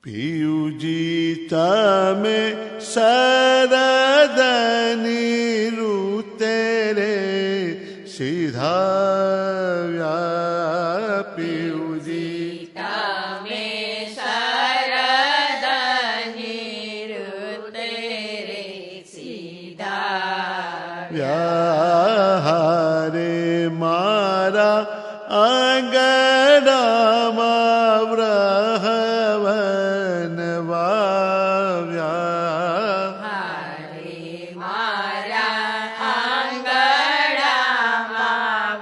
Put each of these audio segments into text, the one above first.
પિયુજી તમે શરદની ઋતે રે સિધાવ્યા પિયુજી તમે શરદની ઋતે રે સીધાવ્યા રે મારા આંગણામાં વ્રહવન વાવ્યા હારે મારા આંગણામાં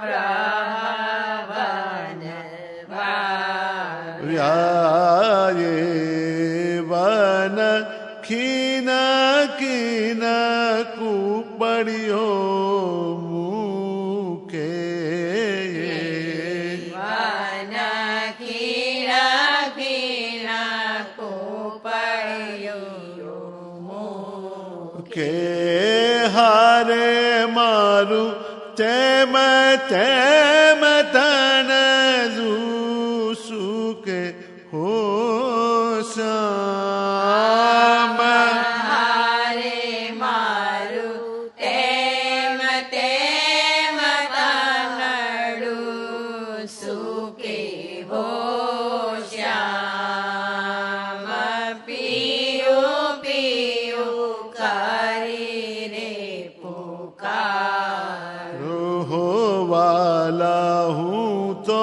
વ્રહવન વાવ્યા વન ખીન કીન કુપડિયો મૂકે કે હારે મારું તેમ તેમ તન સુકે હો શ્યામ હારે મારું તેમ તેમ તનડું સુકે હો શ્યામ પિયું પિયું કરી રે પુકાર હો વાલા હું તો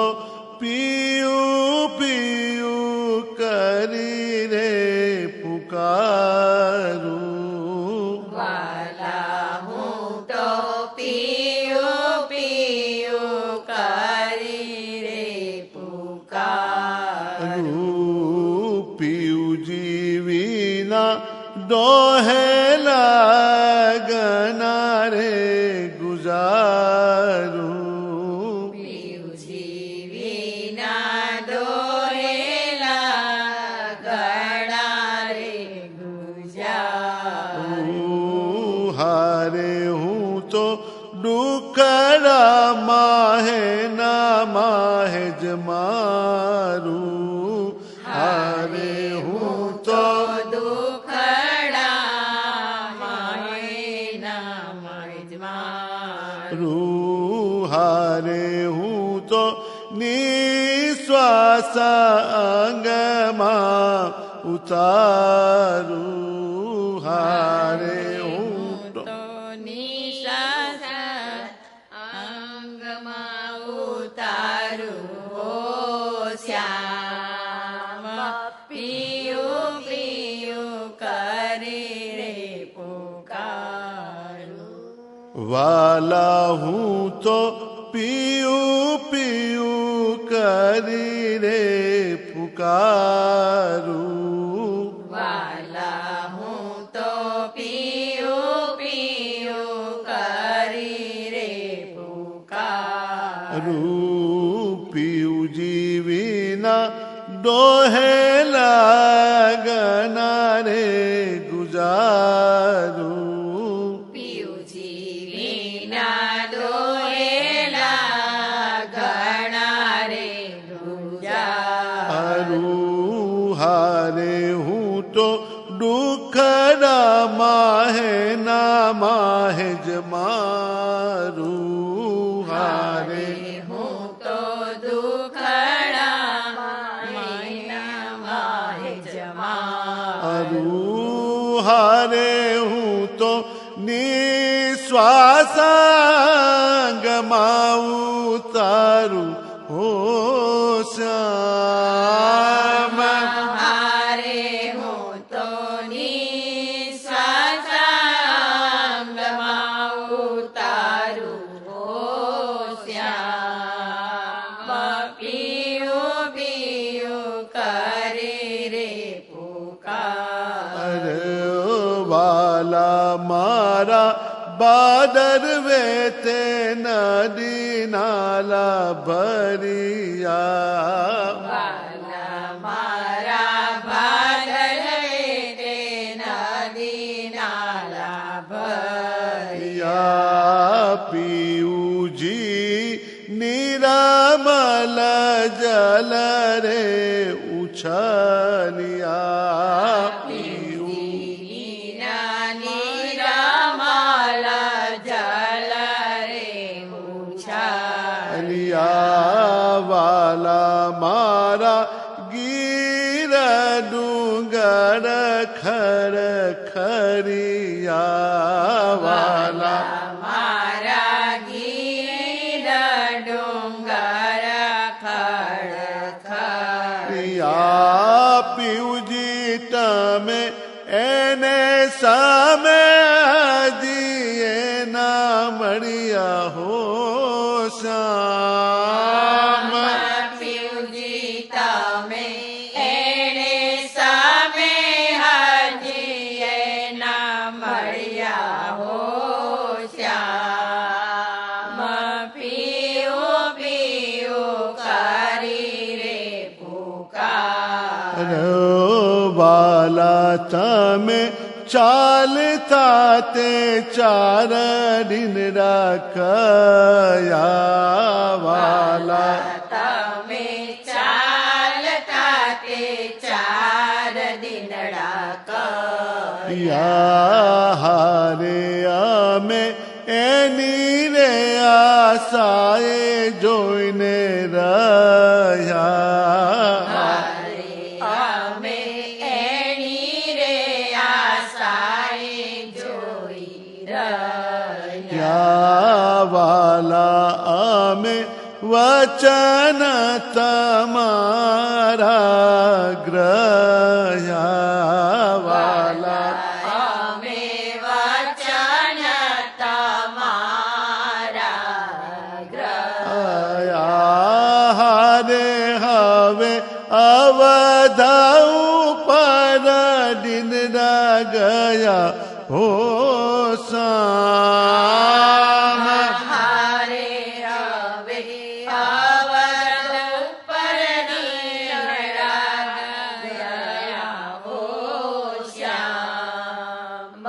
પીયું પીયું કરી રે પુકારું વાલા હું તો પિયું પિયું કરી રે પુકાર પિયુજી વિના ડોહેલા ગના રે ગુજારું પિયુજી વિના દોહેલા ગણા રે ગુજાર હારે હું તો ડુકડા માહે ના માહે જ મારું હારે હું તો હારે હું તો નિશ્વાસ અંગમાં ઉતારું હારે હું તો નિશ્વાસ અંગમાં ઉતારું ઓ શ્યામ પિયું પિયું કરી રે પુકારું વાલા હું તો પીયું પીયું કરી રે પુકારું વાલા હું તો પિયું પિયું કરી રે પુકારું પિયુજી વિના ડોહેલા ગના રે ગુજારું પિયુજી વિના દોહેલા ઘણા રે ગુજારું હારે હું તો દુખડા માહે ના માહે જ મારું હારે હું તો દુખડા મહિના માહે જમારું હારે હું તો નિશ્વાસ ગમાવું તારું હો શ્યામ હારે હું તો નિશ્વાસ ઉતારું હો શ્યામ પિયું પિયું કરી રે પુકાર વાલા મારા બાદર વેતે નદી નાલા ભરિયા વાલા મારા ભાદર તે નદી નાલા ભર્યા પિયુજી નિરામલ જલ રે ઉછ પૂછલિયા વાલા મારા ગીર ડુંગર ખર ખરિયા વાલા મારા ગીર ડુંગર ખડ ખરિયા પીવજી તમે એને સામે હજી એના મળ્યા હો શ્યામ પીવજી તમે એને સામે હજી એના મળ્યા હો શ્યામ પીવું પીવું કરી રે પુકાર વાલા તમે ચાલતા તે ચાર દિનડા કયા વાલા તમે ચાલતા તે ચાર દિનડા કયા હારે અમે એની રે આશાએ જોઈને રહ્યા અમે એની રે આશાએ જોઈ રહ્યા વાલા અમે વચન તમારા ગ્રહ્યા વાલા અમે વચન તમારા આયા હારે હવે અવધા ઉપર દિનડા ગયા હો સામ હારે હવે અવધ ઉપર ગયા હો શ્યામ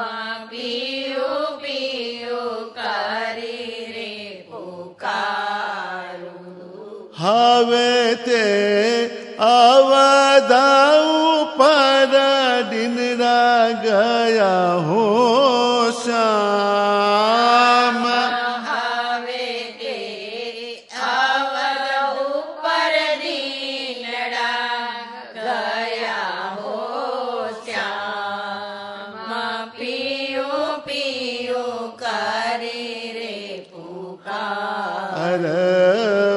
પીયું પીયું કરી રે પુકારું હવે તે અવધા ઉપર દિનડા ગયા હો શ્યામ હવે તે અવધ ઉપર દીનડા ગયા હો શ્યામ પીયું પીયું કરી રે પુકાર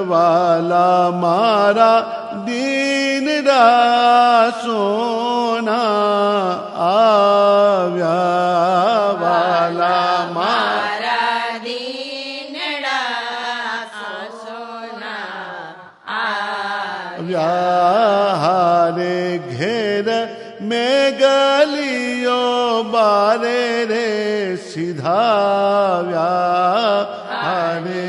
વાલા મારા દીનડા સોના આવ્યા વાલા મારા દીનડા સોના આવ્યા હારે ઘેર મેં ગલીઓ બારે રે સીધાવ્યા હારે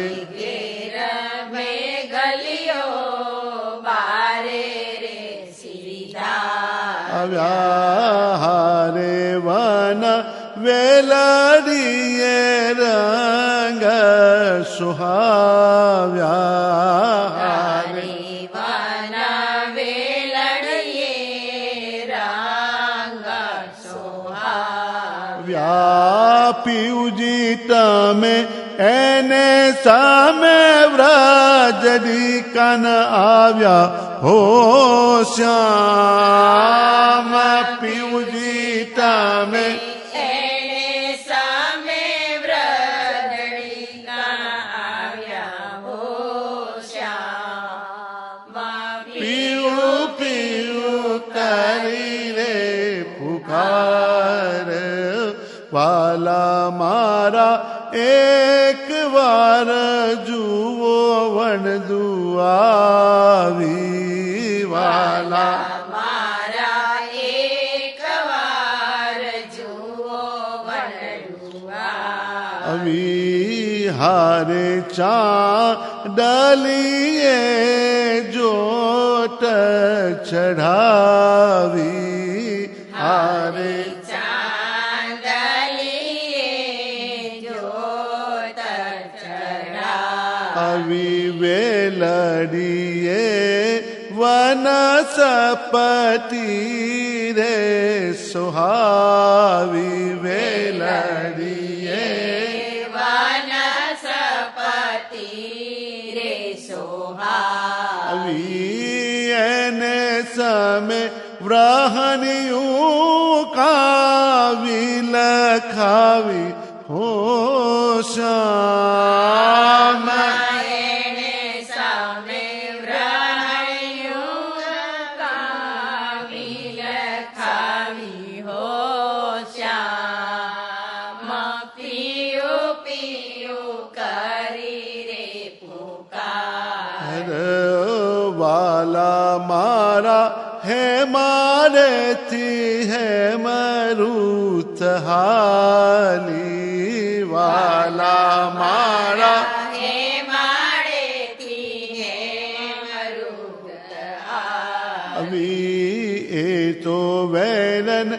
આવ્યા હારે વન વેલડીએ રંગ સુહાવ્યા હારે પીવજી તમે એને સામે વ્રજડી કન આવ્યા હો શ્યામ પીવજી તમે એને સામે વ્રજડી આવ્યા હો શ્યામ પીવું પીવું કરી રે પુકાર વાલા મારા એક વાર જુઓ વણદુ આવી વાલા મારા એક વાર જુઓ વણડુઆ વિહારે ચાંદલીએ જોટ ચઢાવી હારે વેલડીએ વન વનસ્પતિ રે સુહાવી વેલડીએ વનસ્પતિ રે સોહાવી એને સમે વ્રહણિયું કાવી લખાવી હો શ્યામ એણે સામે વ્રહણિયું કાવી લખાવી હો શ્યામ પિયું પિયું કરી રે પુકાર વાલા મારા હે મારેથી હે મરુત હાલી વાલા મારા હે માળેથી હે મરુત આવી એ તો વેરન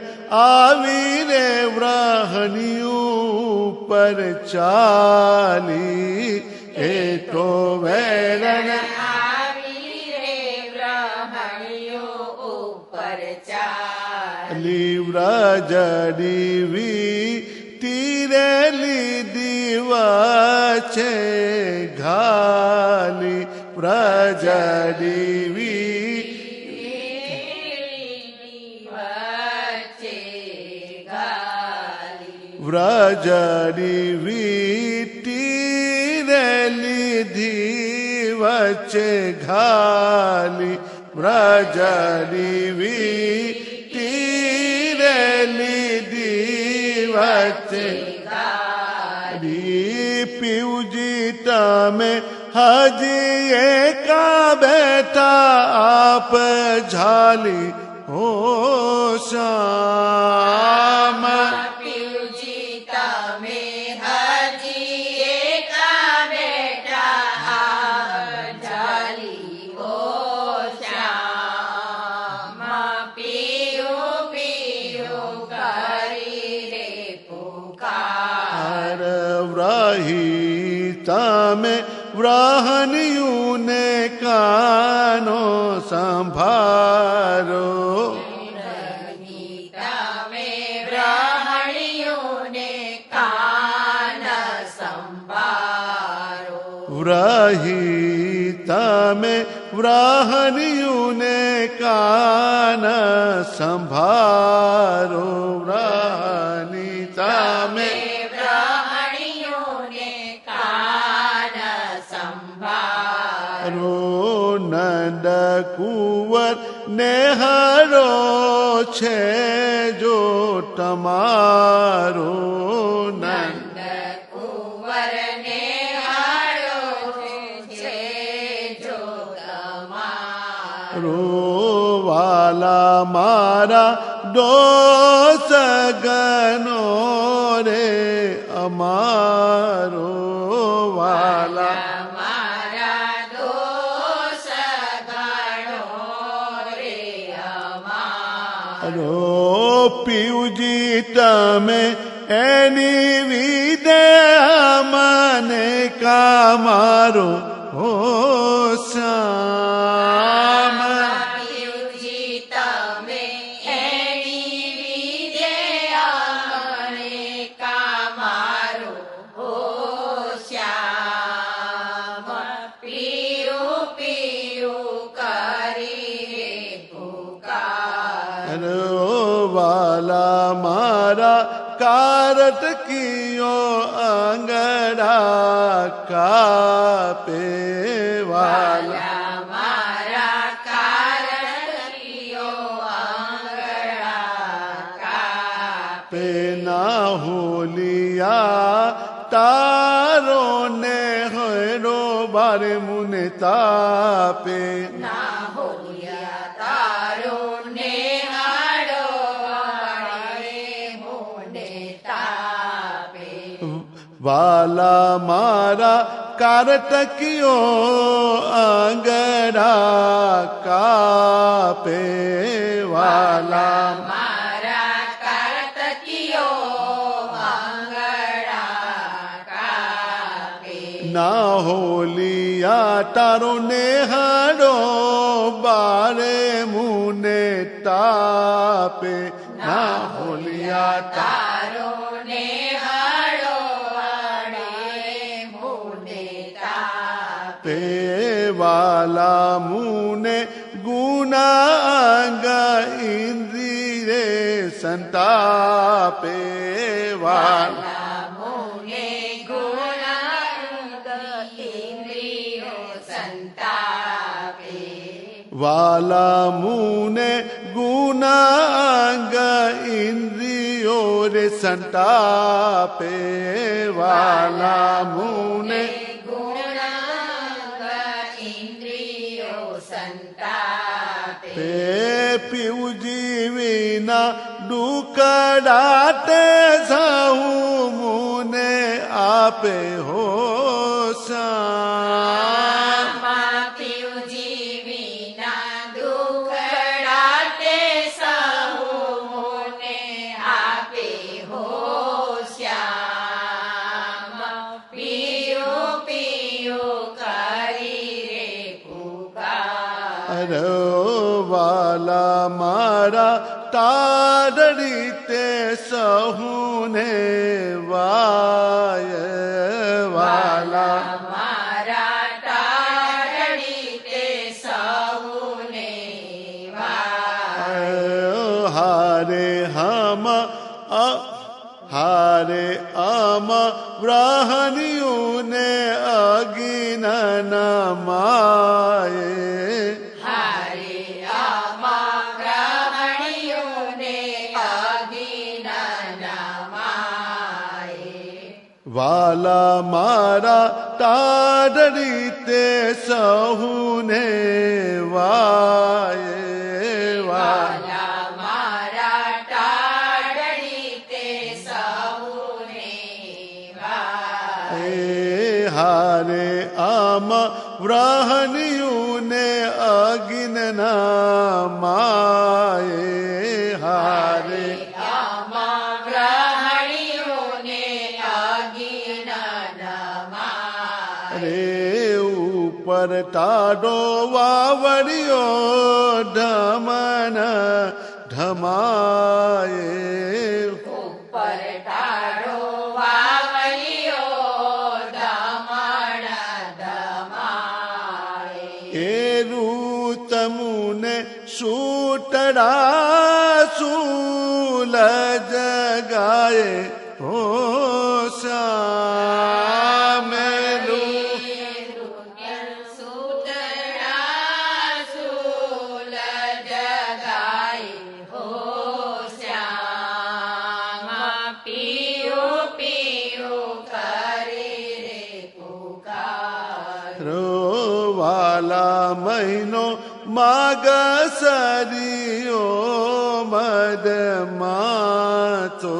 આવી રે વ્રહણિયું પર ચાલી એ તો વેરન આવી રે બ્રહ્મણીઓ ઉપર ચાલી વ્રજડીવી તીરેલી દિવસે ઘાલી વ્રજડીવી વચ્ચે ગાલી વ્રજડીવી તીરેલી દિવસે ઘાલી વ્રજડીવી તીરેલી દિવસે પીવજી તમે હજી એકા બેઠા આપ ઝાલી હો શ્યામ પિયુજી તમે હજી એકા બેટા જાલી હો શ્યામ પિયું પિયું કરી રે પુકાર વ્રહી તમે વ્રહણિયું ને કાનો સંભારો તમે બ્રાહ્મણીઓને કાન સંભારો વ્રહી તમે વ્રહણિયું ને કાન સંભારો વ્રહની તમે બ્રાહ્મણીઓને કાન સંભારો નંદ કુંવર નેહરો છે જો તમારો નંદ કુંવરને હારો છે જો તમારો વાલા મારા દોષ ગનો રે અમારો વાલા મારા દોષ ગણો રે અમારો પીવજી તમે એની વિદે મને કામારો હો શ્યામ પિયુજી તમે એની વિદ્યા કામારો હો શ્યામ પિયું પિયું કરી રે પુકાર વાલા મારા કારટ કિયો અંગડા કાપે વાલા મારા કારણિયો આંગળા કાપે પેના હોલિયા તારો ને હોયરો બારે મુને તાપે ના હોલિયા તારો ને હાડો વાળે મોને તાપે વાલા મારા કારટકિયો આંગડા કાપે વાલા મારા કાર્તકીયો આંગળા કાપે ના હોલિયા તારો નેહડો બારે મુને તાપે ના હોલિયા તારો ને હાડો વાળે મુને તાપે વાલા મુને ગુનાંગ ઇન્દ્રિય સંતાપે વાલા મુને ગુણાંગ ઇન્દ્રિયો સંતાપે વાલા મુને ગુનાંગ ઇન્દ્રિયો રે સંતાપે વાલા મુને ગુણાંગ ઇન્દ્રિયો સંતાપે તે પીવજી વિના દુકડાટે સહુ મુને આપે હો શ્યામા પીવજી વિના દુખડાટે સહુ મુને આપે હો શ્યામા પીયું પીયું કરી રે પુકાર વાલા મારા તારડી તે સહુને વાય વાલા મારા તારડી તે સૌને વાય હારે હમ વ્રહનિયુને અગિનન માયે હારે આમા ગ્રહણીઓને અગિનના માયે વાલા મારા તારડી તે સહુને વાય વાલા મારા ટાળડી તે સૌને વાય હારે આમ વ્રહનિયુને અગિનના માયે હારે આમા ગ્રહણીઓને અગિનના માયે રે ઉપર તાડો વાવડિયો ઢમન ઢમાયે ઉપર ટાળો વાવલિયો દમણ દમાય એ તમુને સૂટડા સૂલ જગાએ હો શામેલું સુતરા સુલ જગાય હો શ્યામા પીયું પીયું કરી રે પુકાર વાલા મહિનો માગ સરિયો મદ માતો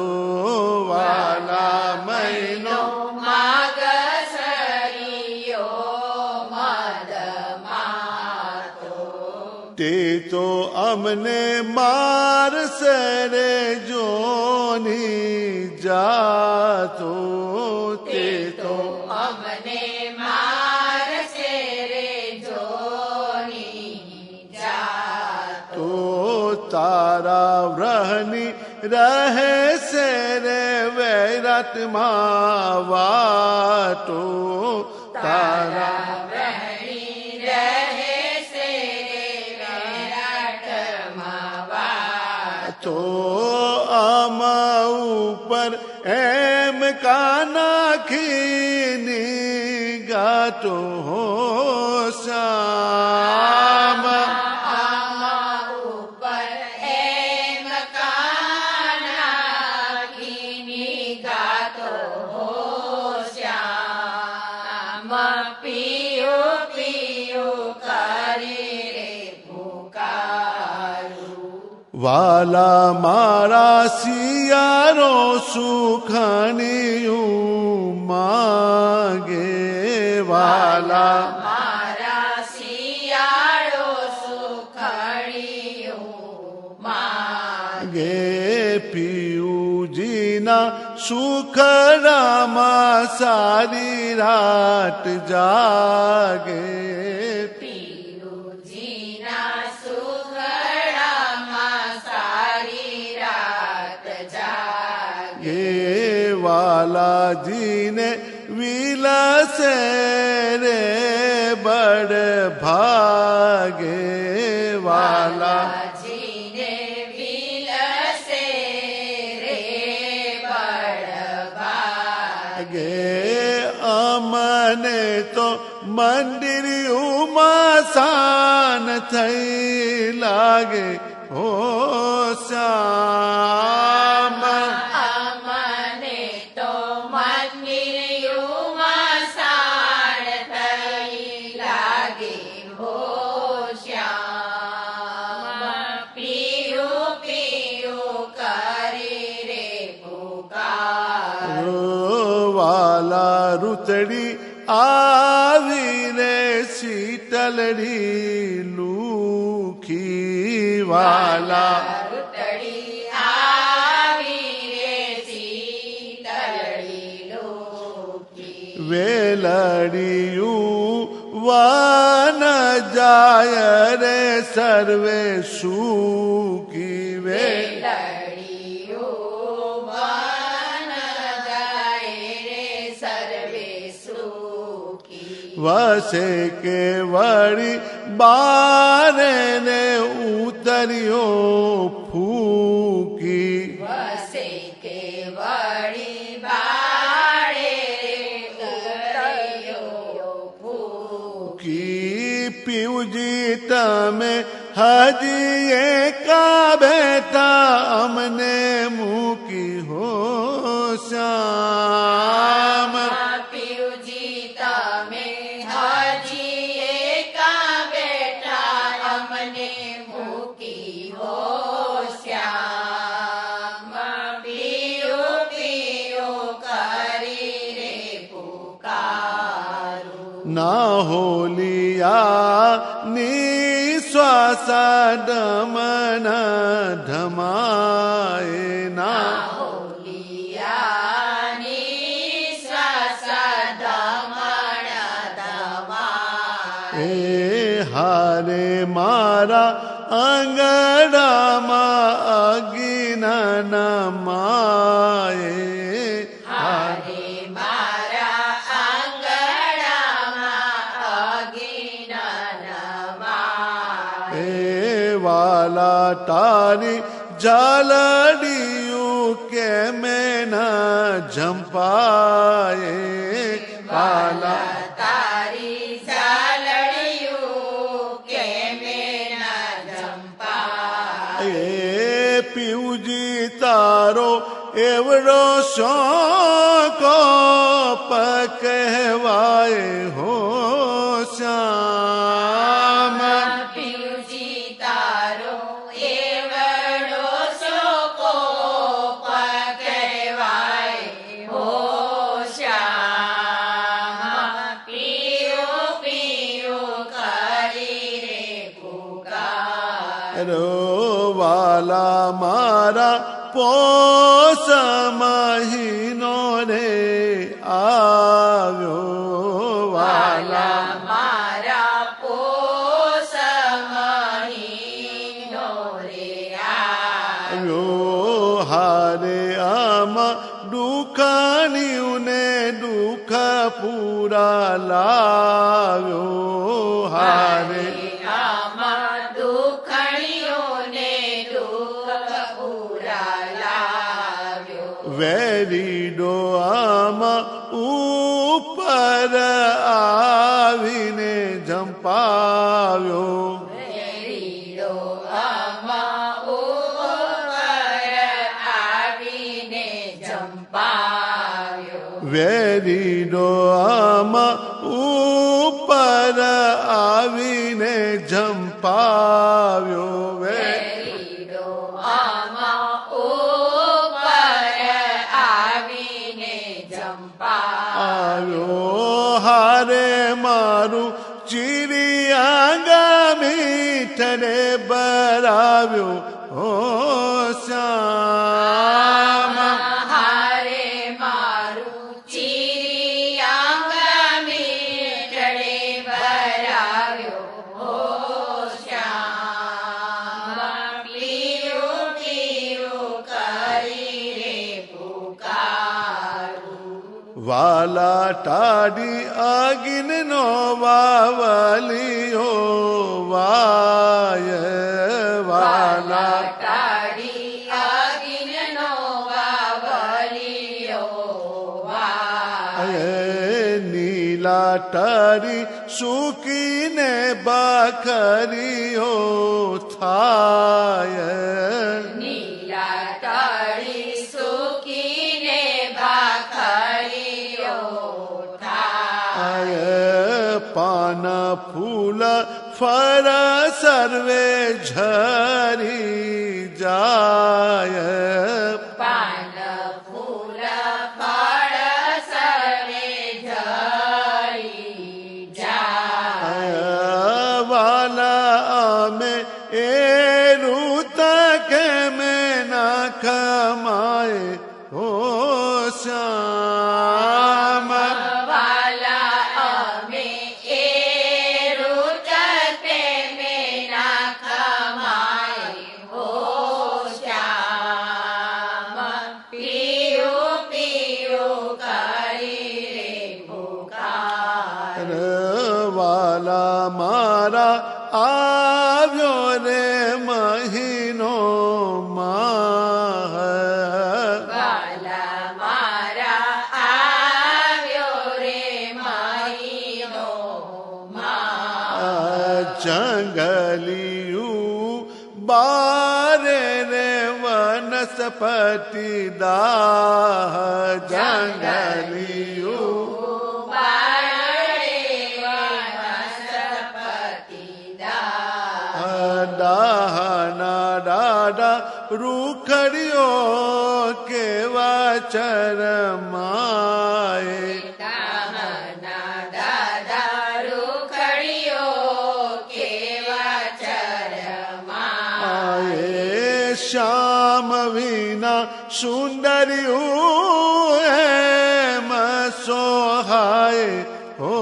વાલા મહિનો માગસરિયો મદમાતો તે તો અમને મારશે રે જોની જાતો તે તો અમને મારશે રે જોની જાતો તો તારા વ્રહની રહે છે રે વૈરાટમાં વાટો તારા વ્રહણી રહે છે રે વિરાટમાં વાત તો આમ ઉપર એમ કાનાખીની ગાટો હો શ્યામ આમાં ઉપર એમ કાનાખીની ગાતો હો શ્યામ પીયું પીયું કરી રે પુકારું વાલા મારા સિયારો સુખણિયું માગે વાલા મારા શિયાળો સુખડિયું માગે ગે પિયુજીના સુખરામાં સારી રાત જાગે પિયુજીના વાલાજીને વિલાસે રે બડ ભાગે વાલા જીને વિલસે રે બળભાગે ગે અમને તો મંદિરમાં શાન થઈ લાગે હો શ્યામ અમને તો મંદિરમાં સાડ થઈ લાગે હો શ્યામ પીયું પીયું કરી રે પુકાર વાલા રૂતડી આવી રે શીતલડી લુખી વાલા રૂતડી આવી રે શીતળડી લોકી વેલડિયું વાન જાય રે સર્વે સુખી વેલડિયું વન જાય રે સર્વે સુખી વસે કે વળી બારે ને ઉતર્યો ફૂકી વસે કે વળી બાળે ઉતર્યો કી પીવજી તમે હજી એકા બેઠા અમને મૂકી હો શ્યામ પીયુજી તમે હજી એકા બેઠા અમને મૂકી હો શ્યામ પીયું પીયું કરી રે પુકારું ના હોલિયા નિશ્વાસ દમના ધમાય ના હોલિયાની શ્વાસ દમણ દમાય એ હારે મારા આંગણામાં અગિના માએ હારે મારા આંગણામાં અગિના નમાય એ વાલા તારી જલડિયું કે મેં ઝંપાએ વાલા તારી ઝાલડિયું કે મેં જંપા એ પીવજી તારો એવડો શોકો કહેવાય હો શ્યામ પીયુજી તારો એવડો શોકો કહેવાય હો શ્યામ પીયું પીયું કરી રે પુકાર રો વાલા મારા પોષ મહિનો રે આવ્યો વાલા મારા પોષ મહિનો રે આવ્યો હારે આમાં દુઃખનિયું ને દુઃખ પૂરા લાવ્યો હારે આમાં દુઃખણીઓને દુઃખ પૂરા લાવ્યો વેરીડો આમાં ઉપર આવીને ઝંપાવ્યો વેરીડો આમાં ઉપર આવીને જંપાવ્યો વેરીડો આમાં ઉપર આવીને ઝંપાવ્યો વેરીડો આમાં ઉપર આવીને જંપાવ્યો આવ્યો હારે મારું ચીરિયા મીઠને બરાવ્યો હો શ્યામ હારે મારું ચીરિયા મીઠડે ભરાવ્યો હો શ્યામ પીયું પીયું કરી રે પુકારું વાલા ટાડી અગિનનો વાવલિયો વાય વાલા ટાળી અગિનનો વાવલિયો વાય નીલા ટારી સૂકીને બખરીઓ થાય નીલા ટાળી સૂકીને ભાખરીઓ થાય પાન ફૂલ ફર સર્વે ઝરી જાય પાન ફૂલ ફળ સર્વે ઝરી જાય વાલા અમે એ ઋત કેમ ના ખમાય હો શ્યામ વાલા અમે એ ઋત પ્રેમે ના ખમાય હો શ્યામ પીયું પીયું કરી રે પુકાર વાલા મારા આવ્યો રે મહિનો માહ વાલા મારા આવ્યો રે મહિનો માં જંગલિયું બારે રે વનસ્પતિ દાહ જંગલિયું દાહના દાડા રૂખડીઓ કેવા ચરમાય શ્યામ વિના સુંદર્યું એમ સોહાય હો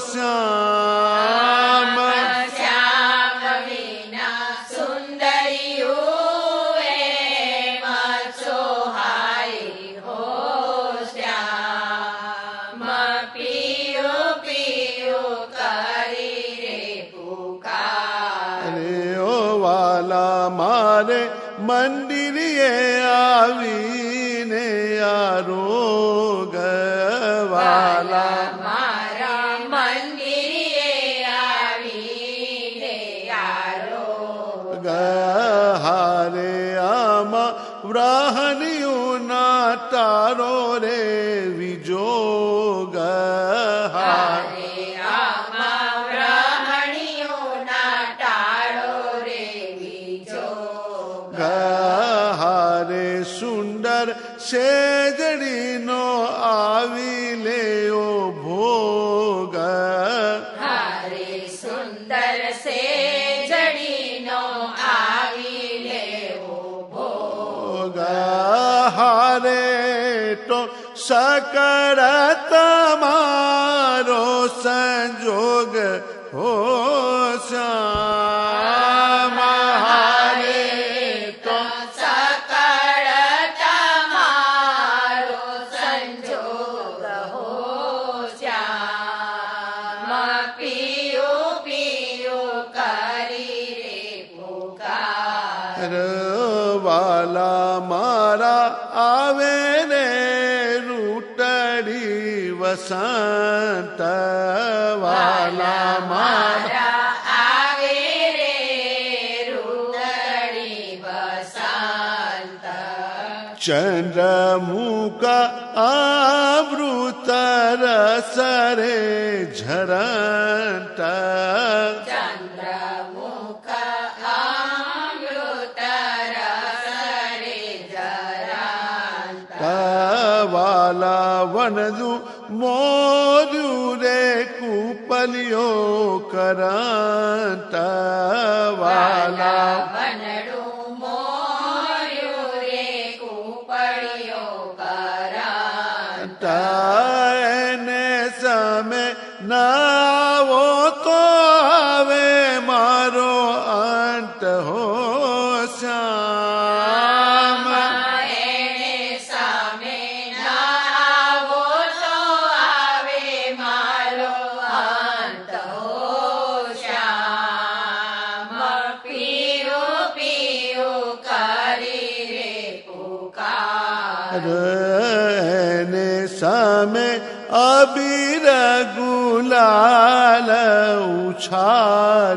શ્યામ મારે મંદિરે આવીને આરોગ વાલા મારા મંદિરે આવીને આરોગ હારે આમાં વ્રાહનિયું ના તારો રે વિજોગ હારે હારે સુંદર સેજડીનો આવી લેઓ ભોગ હારે સુંદર સેજડીનો આવી લેવો ભોગ હારે તો સકળ તમારો સંજોગ હો શ્યામ હારે તો સકળ તમારો સંજોગ હો શ્યામ પીયું પીયું કરી રે પુકાર વાલા મારા આવે ને રૂટડી વસંત વાલા મારા આવે રે રૂટડી વસંત ચંદ્રમુખ આવૃત રસરે ઝરંત ચંદ્રમુખ અમૃત રસરે જરાંત વાલા વનદુ મોર્યું રે કુપલિયો કરંત વાલા વનડું મોર્યું રે કુપળિયો કરાંત એને સામે નાવો તો હવે મારો અંત હો શ્યામ એને સામે ના આવો તો એને સામે અબીર ગુલાલ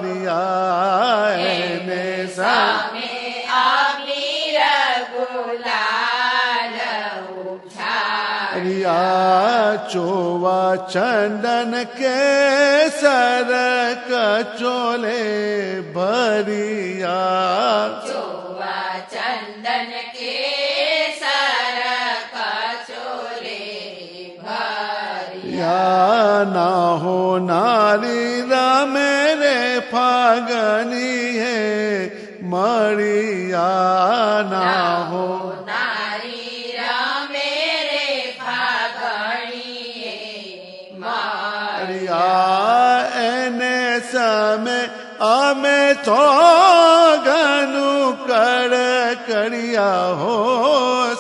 ઉછાર્યા એને સામે અબીર ગુલાલ રિયા ચોવા ચંદન કેસર કચોલે ભરિયા જોવા ચંદન કેસર કચોલે ભરિયા ના હો નારી રમે રે ફાગની હે મળિયા ના હો નારી રમે રે ફાગણીએ મળિયા એને સામે અમે તો ઘનું કડિયા હો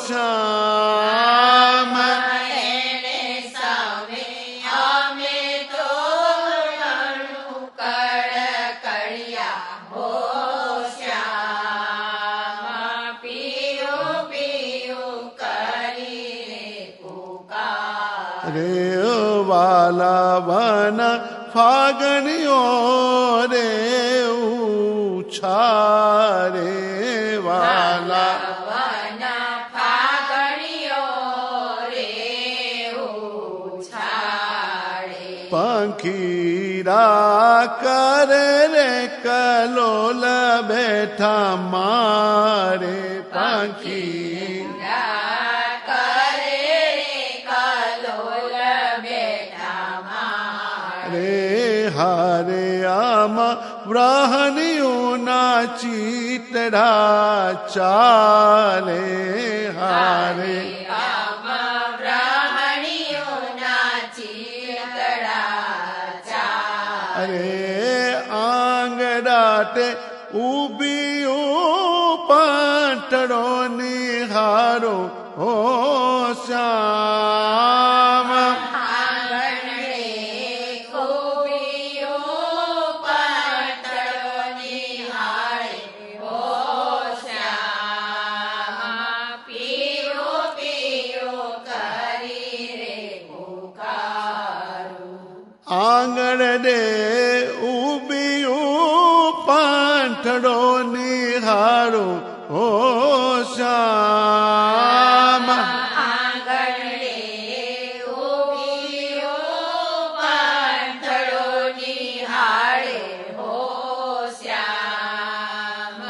શ્યામ એને સામે અમે તો ઘણું કડિયા હો શ્યામ પિયું પિયું કરીને પુકાર રે વાલા વન ફાગણીઓ રે ઉછારે વાલા વન ફાગણીઓ રે ઉછાળે પંખીરા કરે રે કલોલ બેઠા મારે પંખી કરે રે કલોલ બેઠા મારે રે હારે આમાં વ્રાહનિયોના ચીતડા ચાલે હારે આમાં બ્રાહ્મણીઓના ચીતડા ચાલે અરે આંગડાટે ઉભીયું પાટડો નિહારો હો શ્યામ આંગણે ખૂબીઓ પાતળો નિહાળે હો શ્યામ પીયો પીયો કરી રે પુકારું આંગણ દે ઉભીયું પાટડો નિહારો હો શ્યામ આંગણે ઊભીઓ પાંથળો નિહાળે હો શ્યામ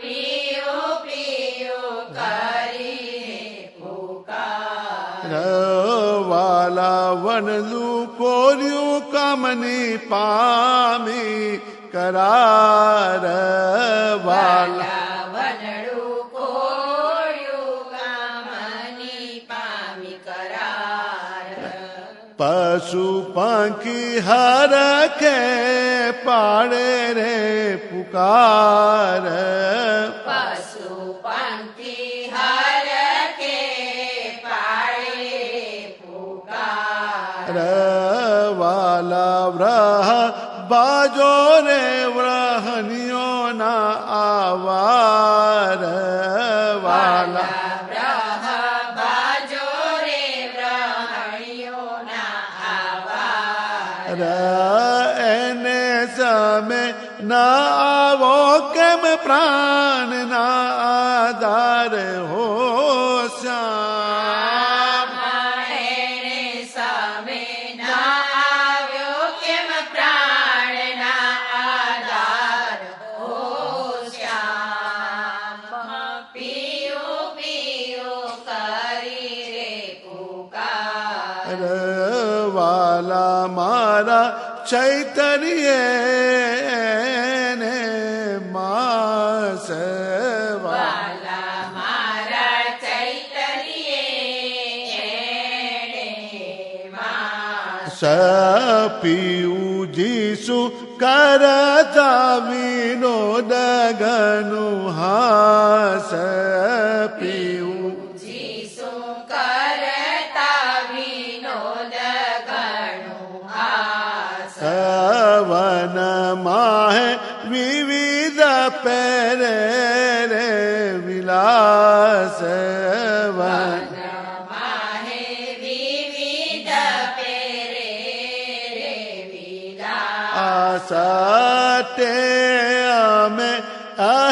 પીયો પીયો કરીને પુકાર વાલા વનલું કોર્યું કામની પામી કરાર વાલા વનડું કોળ્યું કામની પામી કરાર પશુ પાંખી હરખે પાડે રે પુકાર પશુ પંખી હરખે પાળે પુકાર વાલા વ્રહ બાજો રે વ્રહનિયોના આવાર વાલા બ્રહ બાજો રે બ્રહણીઓના આવાર એને સામે ના આવો કેમ પ્રાણ ના આધાર હો શ્યામ એને સામે ના આવ્યો કેમ પ્રાણના આધાર હો શ્યામ પીયો પીયો કરી રે પુકાર વાલા મારા ચૈતન્યે ને માસ વાલા મારા ચૈતન્યે માસ સપિયું જીસુ કરતા વિનોદ ગનું હાસ પીવું જીસુ કરતા વિનોદ ગણું હાસ વન માહે વિવિધ પહેરે રે વિલાસ વન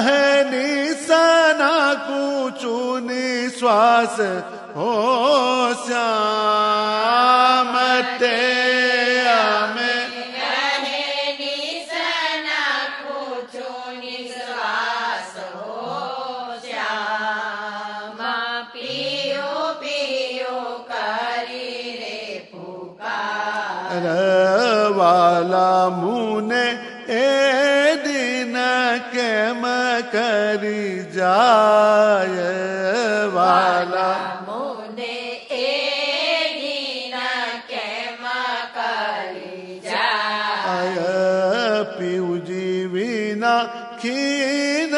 હે નિસના કૂચું નિશ્વાસ હો શ્યામ તે અમે વાલા મુને એ દિન કેમ કરી જાય વાલા મુને એ દિન કેમ કરી જાય પીવજી વિના ખીન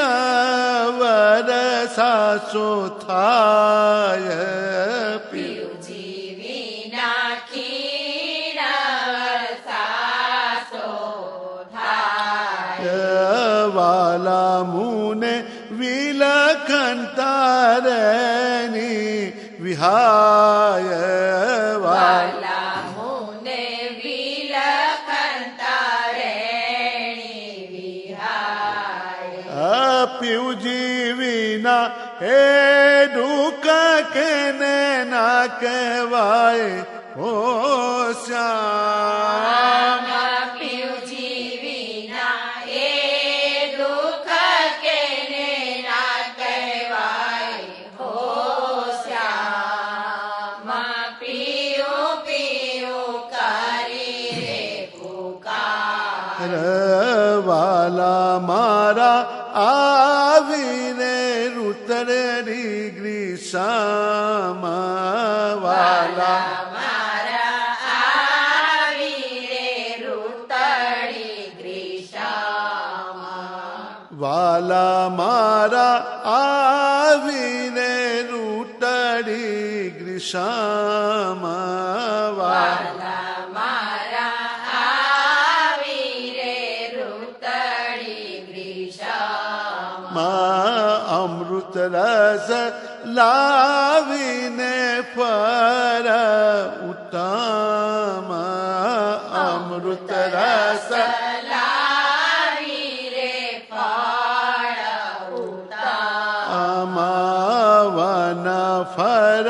વરસાસો થાય પીવજી વિના વાલા મુને વિલખન તારેની વિહાય વાલા મુને વિલખન તારેની વિહાય પીવજી વિના હે દુઃખ કેને ના કહેવાય હો શ્યામ વાલા મારા આવીને રુતરી ગ્રીષામ વાલા મારા આવીને રુતરી ગ્રીષામ વાલા મારા આવીને રુતરી ગ્રીષામ વાલા અમૃત રસ લાવીને ફર ઉત્તમ અમૃત રસ લાવીને ફળ ઉત્તમ વન ફર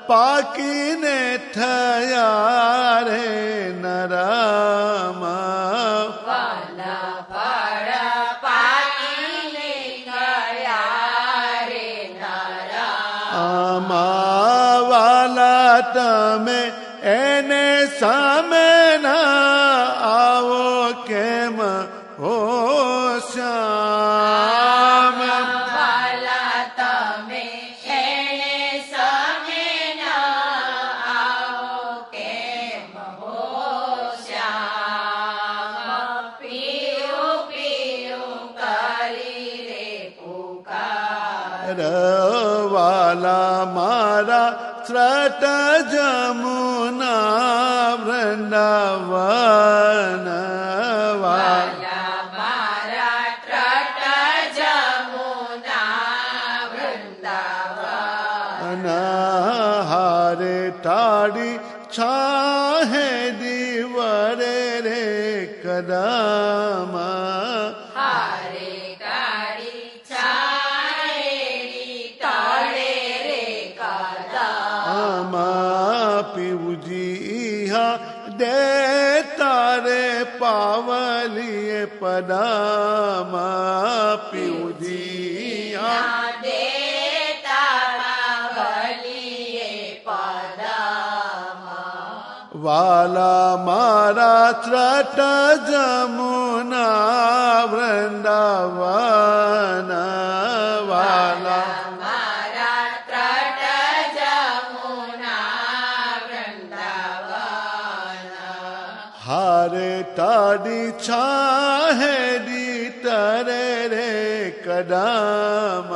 પાકીને થયા રે નરમ વાલા તમે એને સામે ના આવો કેમ હો શ્યામ વાલા તમે એને સામે ના આવો કેમ હો શ્યામ પીયું પીયું કરી રે પુકાર વાલા મારા સ્રટ જમુના વૃંદાવન વાલા મારા ત્રટ જમુના વૃંદાવન હારે ટાળી છાહે દીવરે રે કદમ હારે કાળી છાયડી તળે રે કદમ પીવજી હા દે તારે પાવલીએ પદમ પીવજી હા દે તારા વલીએ પદમ વાલા મારા ત્રટ જમુના વૃંદાવન વાલા મારા ત્રટ જમુના વૃંદાવન હારે ટાડી છાહેડી તરે રે કદમ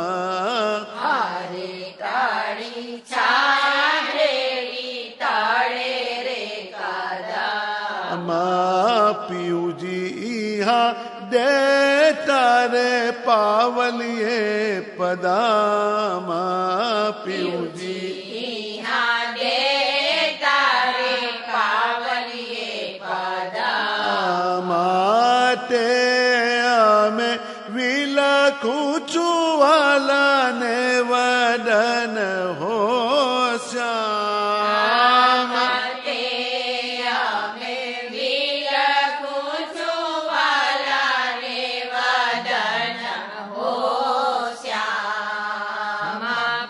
હારે ટાળી છાયડી તળે રે કદમ પીવજી હા દે તારે પાવલીએ પદમ પીવજી દે તારે પાવલીએ પદમ માટે અમે વિલખું પૂછું વાલાને વદન હો શ્યામ તે અમે વિલખું છું વાલાને વદન હો શ્યામ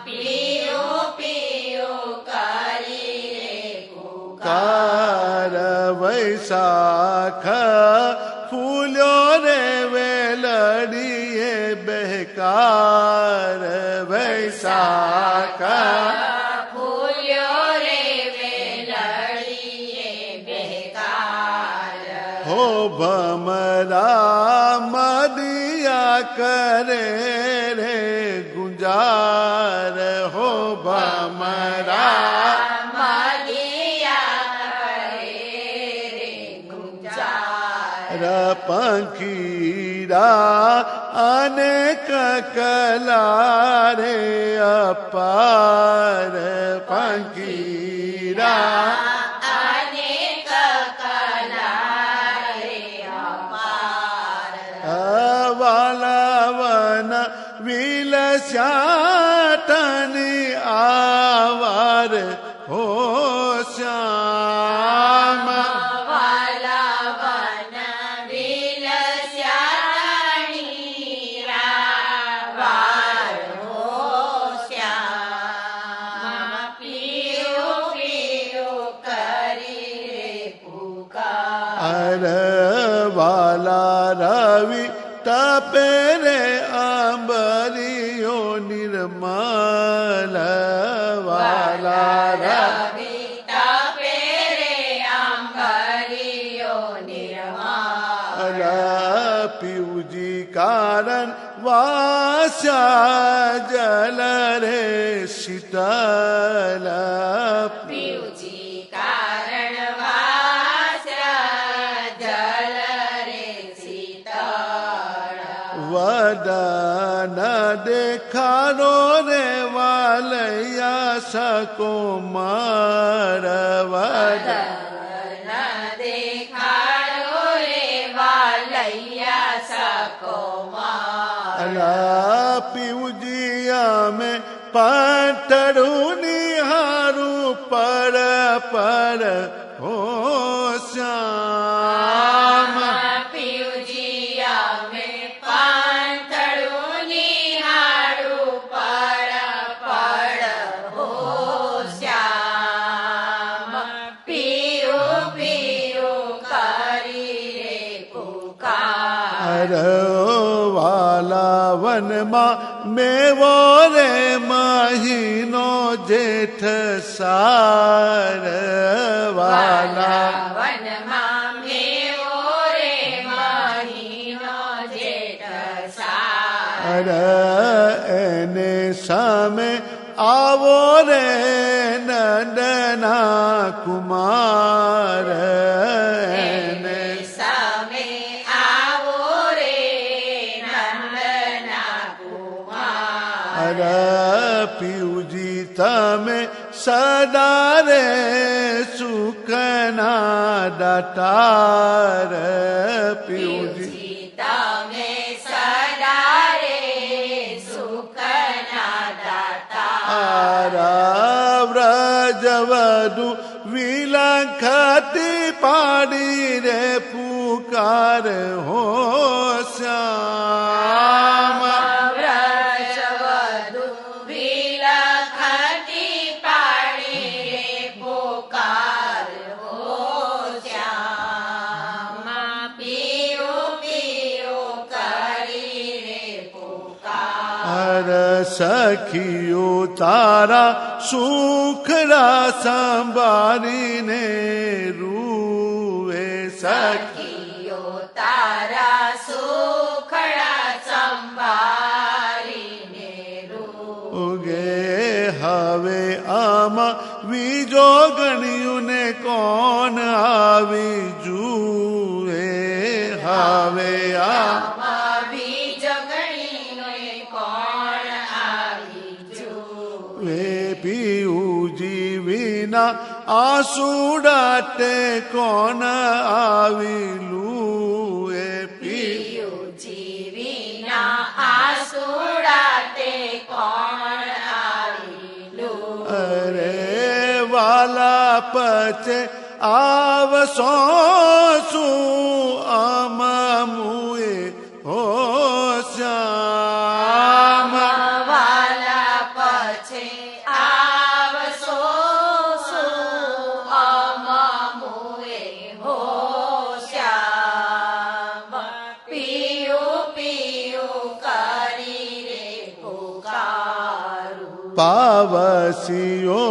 પિયું પિયું કરી રે કાર વૈશાખ ફૂલ્યો રે વેલડીએ બહેકાર વૈશાખ ફૂલ્યો રે વેલડીએ બેકાર હો ભમરા મદિયા કરે રે ગુંજાર હો ભમરા પંખીરા અનેક કલા રે અપાર પંખીરા અનેક કલા રે અપાર વાલાવન વિલસ્યાટની આવાર હો શ્યામ વાલા રવિ તપે રે આંબરીઓ નિર્મલ વાલા રવિ તપે રે આંબરીઓ નિર્મલ પીવજી કારણ વાસ્યા જલ રે શીતલ પીવજી કારણ વદન દેખાડો રે વાલૈયા સકુમાર વદન દેખાડો રે વાલૈયા સકુમાર પીવજી અમે પાંતડું નિહારું પર પર હો શ્યામ વાલા વનમાં મેવો રે મહિનો જેઠ સાર વાલા વનમાં મેવો રે મહિનો જેઠ સાર એને સામે આવો રે નંદના કુમાર એને સામે આવો રે નંદના કુમાર પીવજી તમે સદા રે સુખના દાતાર પીવજી તમે સદા રે સુખના દાતાર વ્રજવધુ વિલખતી પાડી રે પુકાર હો શ્યામ વ્રજવધુ વિલખતી પાડી રે પુકાર હો શ્યામ પીયું પીયું કરી રે પુકાર સખીઓ તારા સુખડા સંભાળીને રૂવે સખીઓ તારા સુખડા સંભાળીને રૂગે હવે આમાં બીજો ગણ્યું ને કોણ આવી જુએ હવે આમાં બીજ ગણીને કોણ આવી જુએ પીયુજી વિના આસુડાટે કોણ આવેલું એ પીયુજી વિના આસુડા પછે આવશો શું અમમુએ હો શ્યામ વાલા પછી આવશો શું અમમુએ હો શ્યામ પિયું પિયું કરી રે પુકારું પાવસીઓ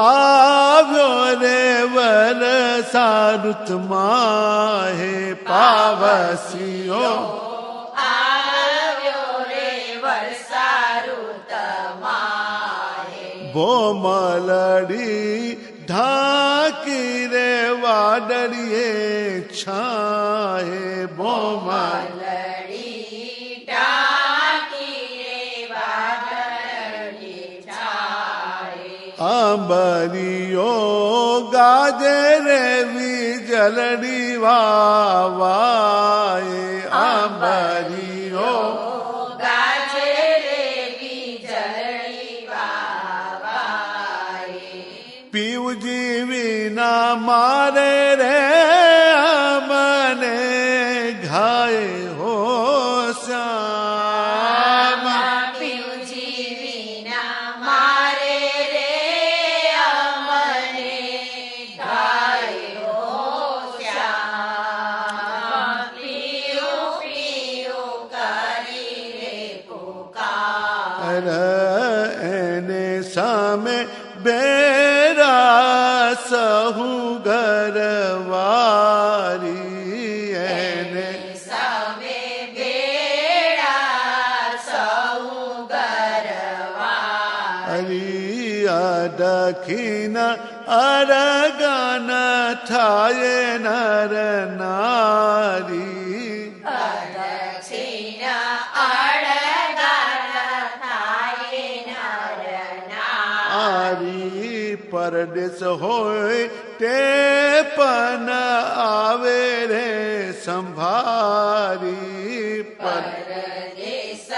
આવ્યો રે વરસા ઋતુમાં હે પાવસીઓ આવ્યો રે વર્ષાઋત માહે ભોમલડી ઢાંકી રે વાદળીએ છાહે ભોમલ લડી ઢાંકી રે વાદળે છાયે અંબરીઓ ગાજે રે વીજળડી વાવાએ અંબરીઓ ગાજે રે વીજળી વાવાએ પીવજી વિના મારે રે મને ઘાય હો શ્યામ પિયુજી વિના મારે રે અમને ગાયો શ્યામ પિયું પિયું કરી રે પુકાર એને સામે બેરા સહુ ગરવારી એને સવે ભેળા સૌ ગરવા હરિયા દખિન અરગન થાય નર નારી દક્ષિણ અડગાન થાય નર નારી. આરી પરદેશ હોય તે પણ આવે રે સંભારી પરદેશ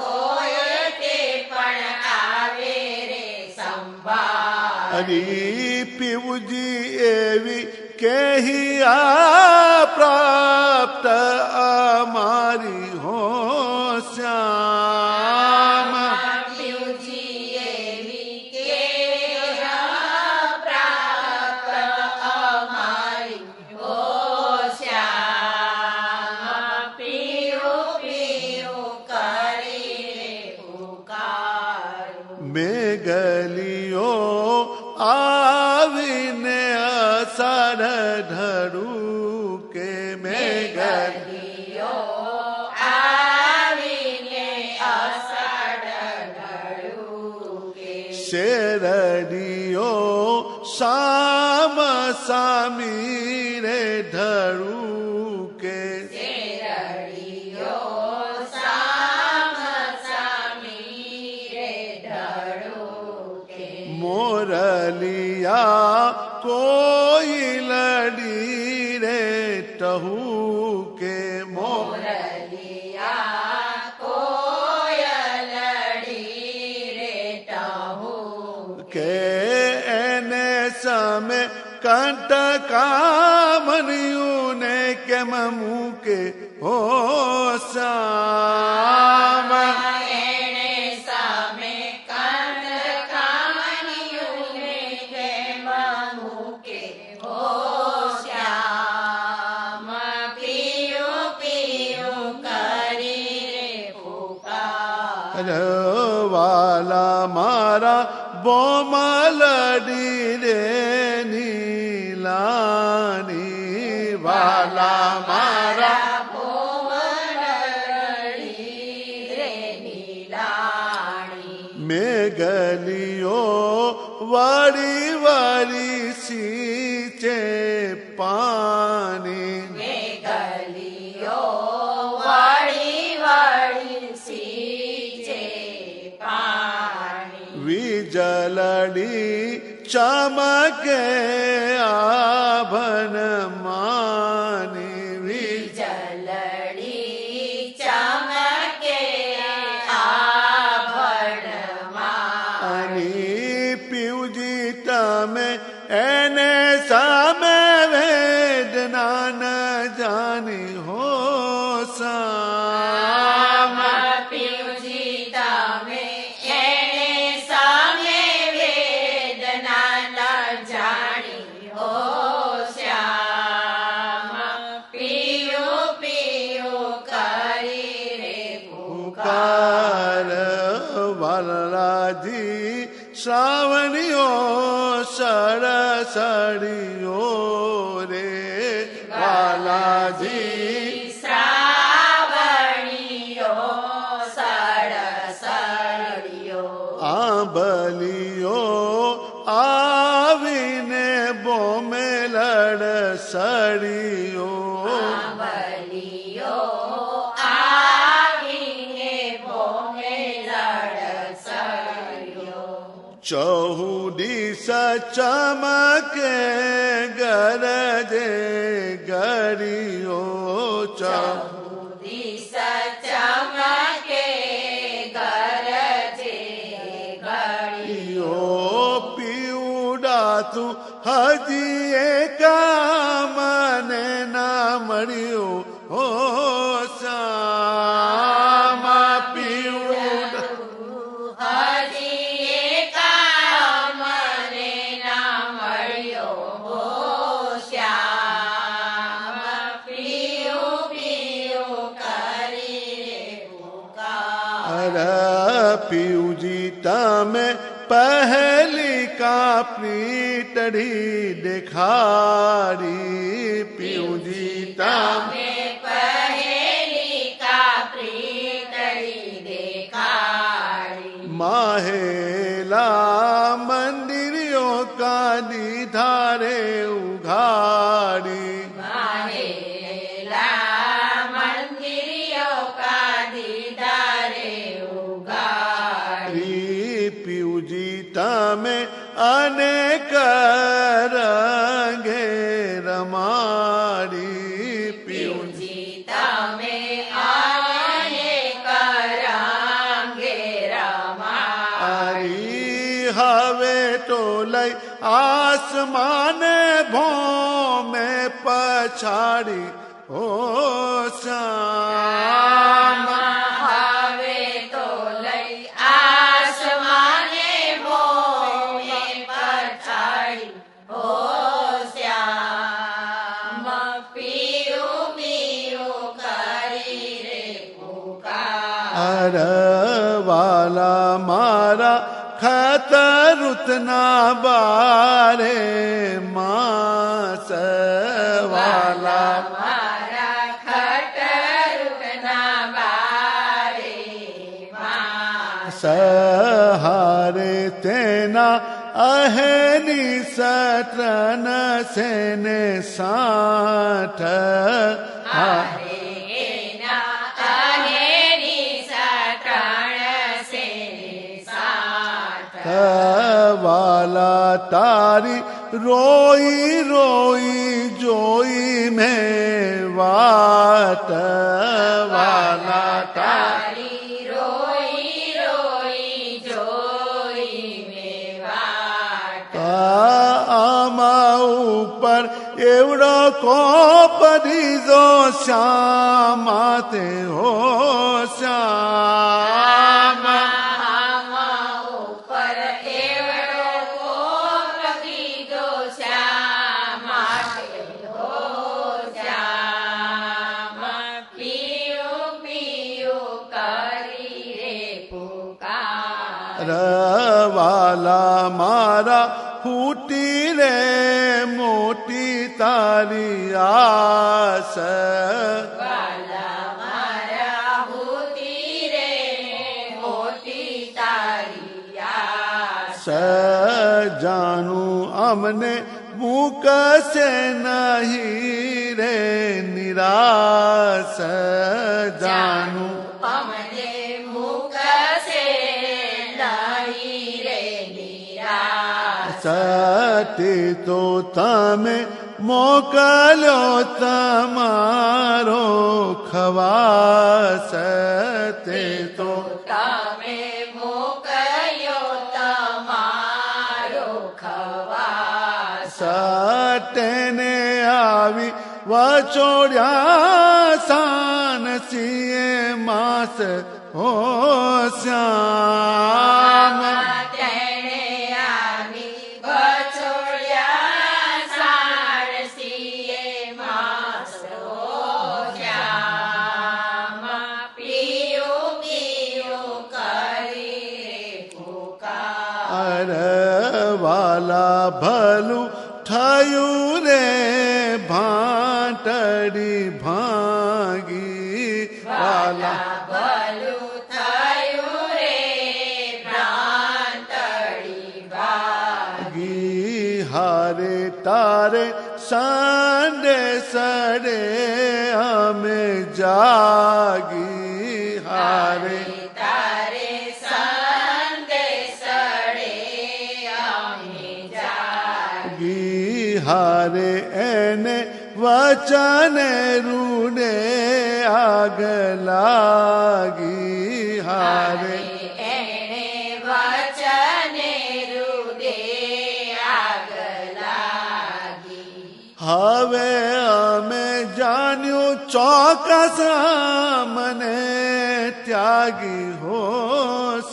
હોય તે પણ આવે રે સંભાળ. હરી પીવજી એવી કેહી આ પ્રાપ્ત અમારી હો શ્યામ પિયુજી એવી કે પ્રાપ્ત અમારી હો શ્યામ પિયું પિયું કરી રે પુકારું. મેઘલીઓ આવીને અસાર ધરું કે મેઘ ગલીઓ આવીને અષાઢ ઢળું કે શેરડીઓ સામ સામી રે ધરું કે શેરડીઓ સામ સામી રે ઢળું કે મોરલિયા કોઈ લડી રે ટહું કે મોરલિયા કોયલડી રે ટહું કે એને સામે કંટકામણિયું ને કેમ મૂકે હો શ્યામ એણે સામે કંદ કામનિયુને કેમ મૂકે હો શ્યામ પિયું પિયું કરી રે પુકાર. વાલા મારા બોમલડી રે નીલાની વાલા મારા ભોમલડી રે નીલાણી. મેઘલીઓ વળી વળી સીંચે પાણી મેઘલીઓ વળી વળી સીંચે પાણી. વીજળડી ચમકે આભન માની વીજળડી ચમકે આભણમાં. પીવજી તમે એને વાલાજી શ્રાવણીઓ સરસડીઓ રે વાલાજી શ્રાવણીઓ સળસળિયો આંબલીઓ આવીને બોમે લડસડીઓ બલિયો આવીને બોમે લડસળિયો ચહુડીસ ચમકે ગરજે ગરીઓ દિસ ચમકે ગરજે ગળિયો પીવડાતું હજી મને ના મળ્યું હો શ્યામા પીવડા હજી એકા મને ના મળ્યો હો શ્યામ પીયું પીયું કરી રે પુકાર પીવજી તમે પહેલી કાપની ટઢી દેખાડી પીવજી તમે પહેલી કાપરી તળી દેખાડી માહેલા મંદિરો કાદી ધારે ઉઘાડી માહેલા મંદિરો કાદી ધારે ઉગાડી પીવજી તમે અનેક રંગે રમાડી પીવજી પીવજી તમે અનેક રંગે રમાડી હવે તો લઈ આસમાને ભોમે પછાડી ઓ શ્યામ હવે તો લઈ આસમાને ભોમે પછાડી હો શ્યામ પીયું પીયું કરી રે પુકાર વાલા મારા ખતરુતના બારે માસ વાલા મારા ખટરૂપના બારે માં સહારે તેના અહેની સત્રન સેને સાઠ હારે એના અહેરી સટણ સે સાઠ વાલા તારી રોઈ રોઈ જોઈ મેં વાત વાલા તારી રોઈ રોઈ જોઈ મેં વાટ આમાં ઉપર એવડો કોપ દીધો શ્યામા તે હો શ્યામ આમાં ઉપર એવડો કોપ કીધો શ્યામ માટે હો શ્યામ પીયું પીયું કરી રે પુકાર વાલા મારા ફૂટી રે મોટી તારી આસ વાલા મારા હોતી રે મોટી તારી આસ જાનું અમને મૂકશે નહીં રે નિરાશ જાનું અમને મૂકશે નહીં રે નિરાશ સતે તો તમે મોકલ્યો તમારો ખવાસ તે તો તમે મોકલ્યો તમારો ખવાસ સટેને આવી વચોડ્યા સાન સિંહે માસ હો શ્યામ તેણે આવી બછોડ્યા સારસીએ માસ હો શ્યામ પીયું પીયું કરી વાલા ભલું થયું રે ભાંટડી ભાંગી વાલા ભલું થયું રે ભ્રાંતડી ભાગી હારે તારે સાંડે સડે અમે જાગી હારે તારે સંગે સડે અમે જાગી હારે એને વચને રૂડે આગ લાગી હારે એણે વચને રૂડે આગ લાગી હવે અમે જાણ્યું ચોક્કસ મને ત્યાગી હો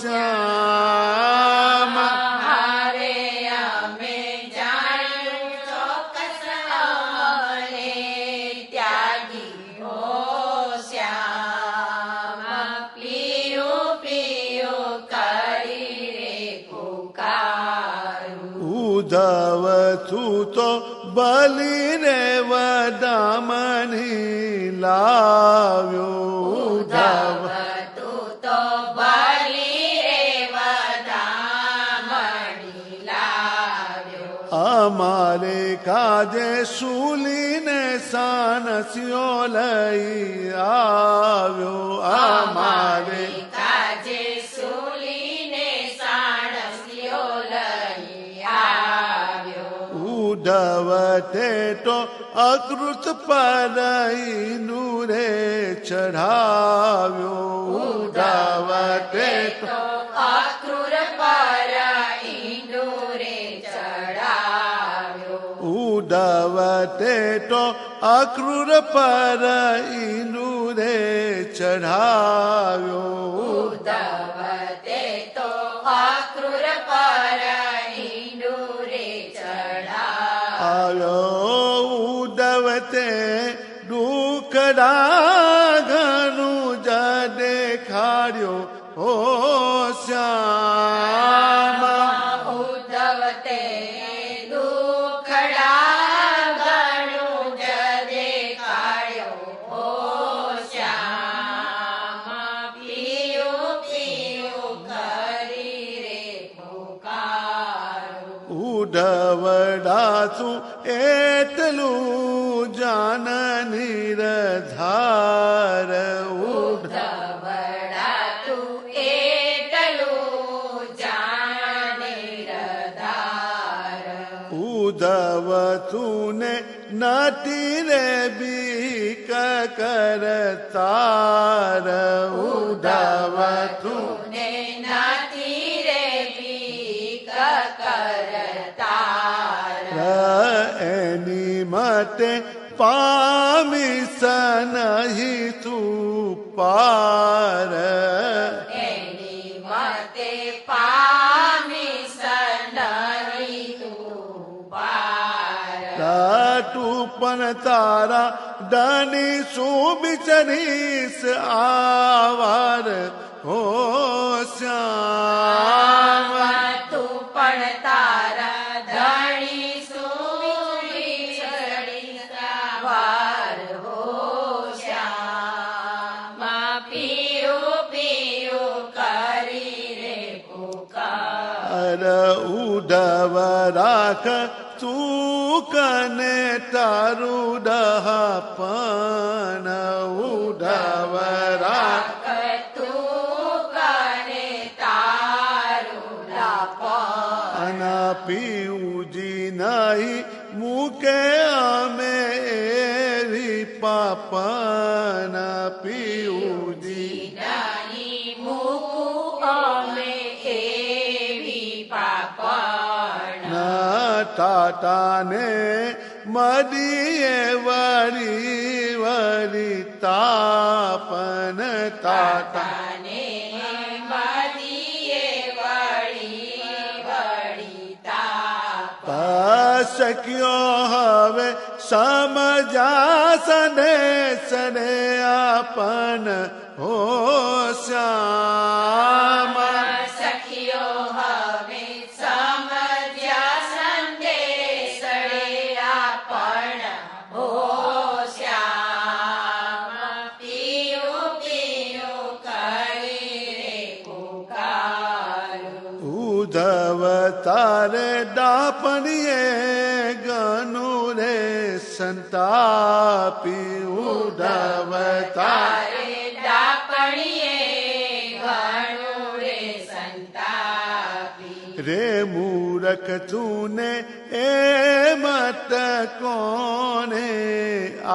શ્યામ હારે અમે જાણ્યું ચોક્કસ અમને ત્યાગી હો શ્યામ પીયું પીયું કરી રે પુકારું ઉધવ તું તો બલી રે વદામની લાવ્યો ઉધવ તું તો બલી રે વધામણી લાવ્યો અમારે કાજે શૂલીને સાનસ્યો લઈ આવ્યો અમારે કાજે સૂલીને સાણસ્યો લઈ આવ્યો ઉધવ તે તો અકૃત પરઈનું રે ચઢાવ્યો ઉધવ તે તો અક્રૂર પર ઈંડુરે ચડાવ્યો ઉધવ તે તો અક્રૂર પરઈનું રે ચઢાવ્યો ઉદ્ધવ તે તો અક્રૂર પર ઈંડુરે ચડાવ્યો આવ્યો ઉધવ તે દુઃખડા ઘણું જ દેખાડ્યો હો શ્યામ ઉદ્ધવ તે દુઃખડા ઘણું જ દેખાડ્યો ઓ શ્યામ પીયું પીયું કરી રે પુકારું ઉધવડાસું એટલું જાન નિરધાર ઉદ્ધવડા તું એટલું જાણે રધાર ઉધવ તુને નથી રે બીક કરતાર ઉધવ તું ને નથી રે બીક કરતાર એની માટે પામીસ નહીં તું પાર એની મતે પામી સનહી તું પાર તું પણ તારા ધની સુબિચરીસ આવાર હો શ્યામ તું પણ તારા ધણી સુરી ચડી સવાર હો શ્યામ પીયું પીયું કરી રે પુકાર ઉધવ રાખ તું કને તારું ડહાપણ ઉધવ રાખ તું કરે તારું લાપણ અને પીઉજી નહીં મૂકે અમે એવી પાપન પીઉજી નાની મૂકું અમે એવી પાપણ તાતાને મદીએ વળી વળી તાપન તાતા તાને મદીએ વળી વળી તાપ શક્યો હવે સમજા સને સને આપન હો શ્યામ સખીઓ હવે સમજ્યા ઉધવ તારે ડાપણીએ ગનું રે સંતાપી ઉધવ તારે ડાપણીએ ઘણું રે સંતાપી રે મૂરખ તુને એ મત કોને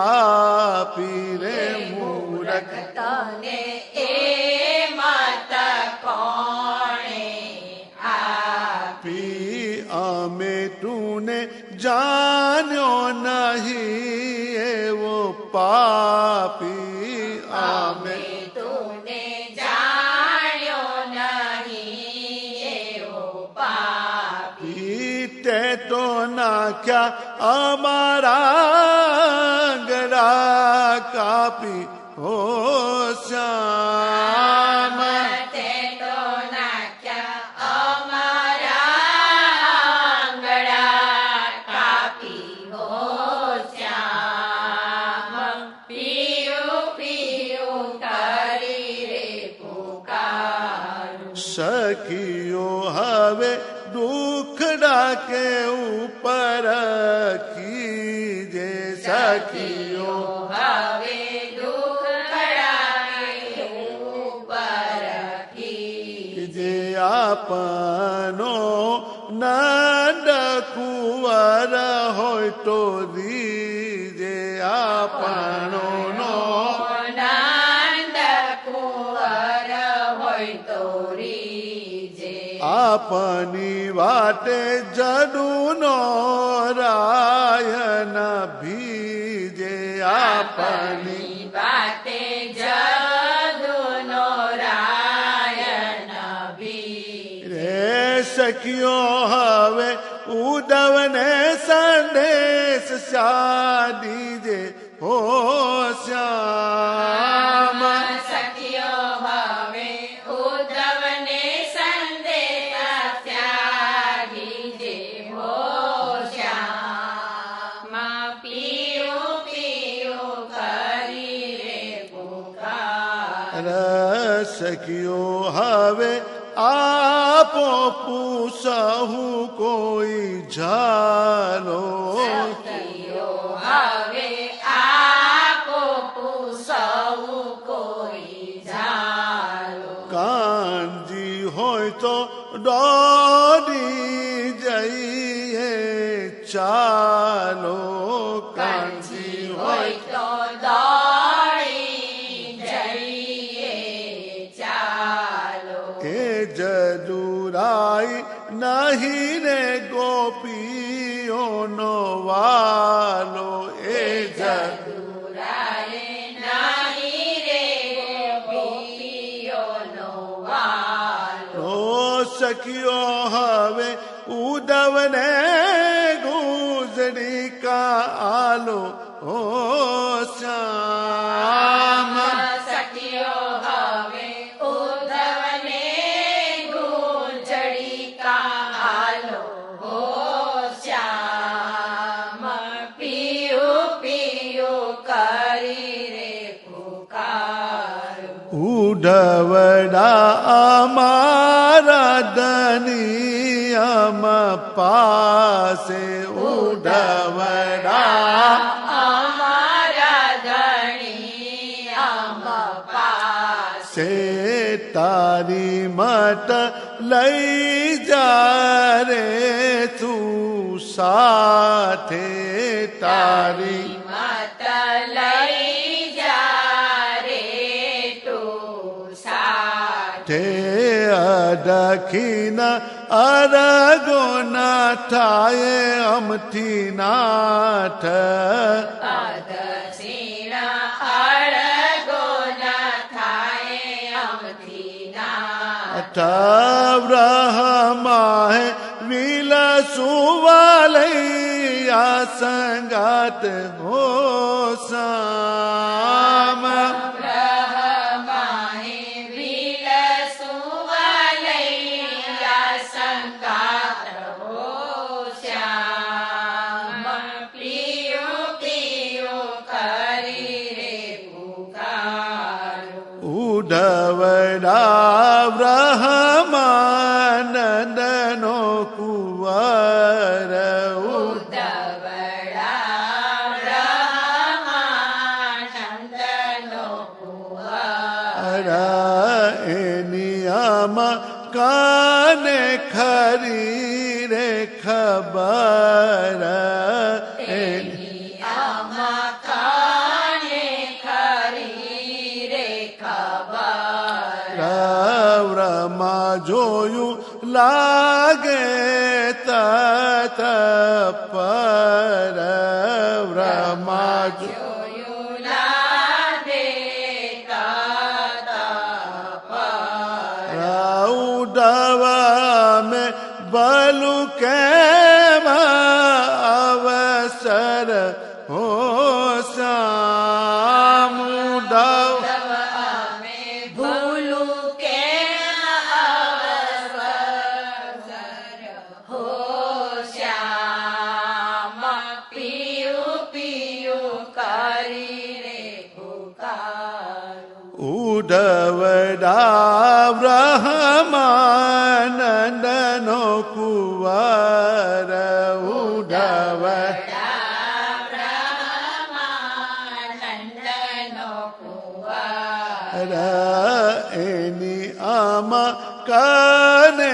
આપી રે મૂરખ તને એ મત કોણે આપી અમે તુને જાણ્યો નહીં એવો પાપી અમે તુને જાણ્યો નહીં એવો પાપી તે તો નાખ્યા અમારા ગળા કાપી હો શ્યામ તે તો નાખ્યા અમારા આંગળા કાપી હો શ્યામ પીયું પીયું કરી રે પુકારું સખીઓ હવે દુખડા કે ઉપર કીજે સખીઓ હવે દુઃખડા ઉપર જે આપનો નંદ કુંવર હોય તો દીજે આપણો નો નંદ કુંવર હોય તો રીજે આપની વાટે જડુનો રાયન ભીજે આપની વાતે જદુનો રાયન ભી રે સખીઓ હવે ઉદવને સંદેશ સાદીજે હો શ્યામ સખીઓ હવે ઉદ્ધવને સંદેશ ત્યાગીજે હો શ્યામ પીયું પીયું કરી રે પુકાર સખીઓ હવે આપો પૂછહું કોઈ ઝાલો સખીઓ હવે આપો પૂછવું કોઈ ઝાલો કાનજી હોય તો દોડી જઈએ ચાલો કાનજી હોય તો દોડી જઈએ ચાલો એ જદુરાઈ નહીં ને ગોપીઓનો વાલો એ દુરાએ નહીં રે ગોપીઓનો વાલો સખીઓ હવે ઉદવને ગુજરી કા આલો હો શ્યામ સખીઓ હવે ઉદ્ધવને ગુંજડી કાલો હો શ્યામ પીયું પીયું કરી રે પુકારું ઉડવડા અમારા દનિયમ પાસે ઉડવડા અમારા ધણી આમ પાસે તારી મત લઈ જા રે તું સાથે તારી મત લઈ જા રે તું સાથે અડખીન અરગો ના થાય અમથી નાઠ અદક્ષિણ અળગો ન થાય અમથી ના બ્રહ્માહે વિલસુવાલૈયા સંગાત હો સામ બ્રહ્માહે વિલસુવાલૈયા સંગાત હો શ્યામ પ્રિયો પ્રિયો કરી રે પુકારો ઉડવડા બ્રહ્મ બ્રહ્માનંદનો કુંવર ઉદ્ધવડા બ્રહ્માનંદનો કુંવર એની આમાં કાને ખરી રે ખબર એની આમાં કાને ખરી રે ખબર વ્રમાં જોયું લાગે તત પર વ્રમાં જોયું લાગે તત પર ઉડવ મેં બલુ કેમ અવસર હો શ્યામ ઉડવ અમે ભૂલું કેમ અવસર હો શ્યામ પિયું પિયું કરી રે પુકારું ઉડવડા બ્રહ્માનંદનો કુંવર ઉડવ બ્રહ્માનંદનો કુંવર એની આમાં કાને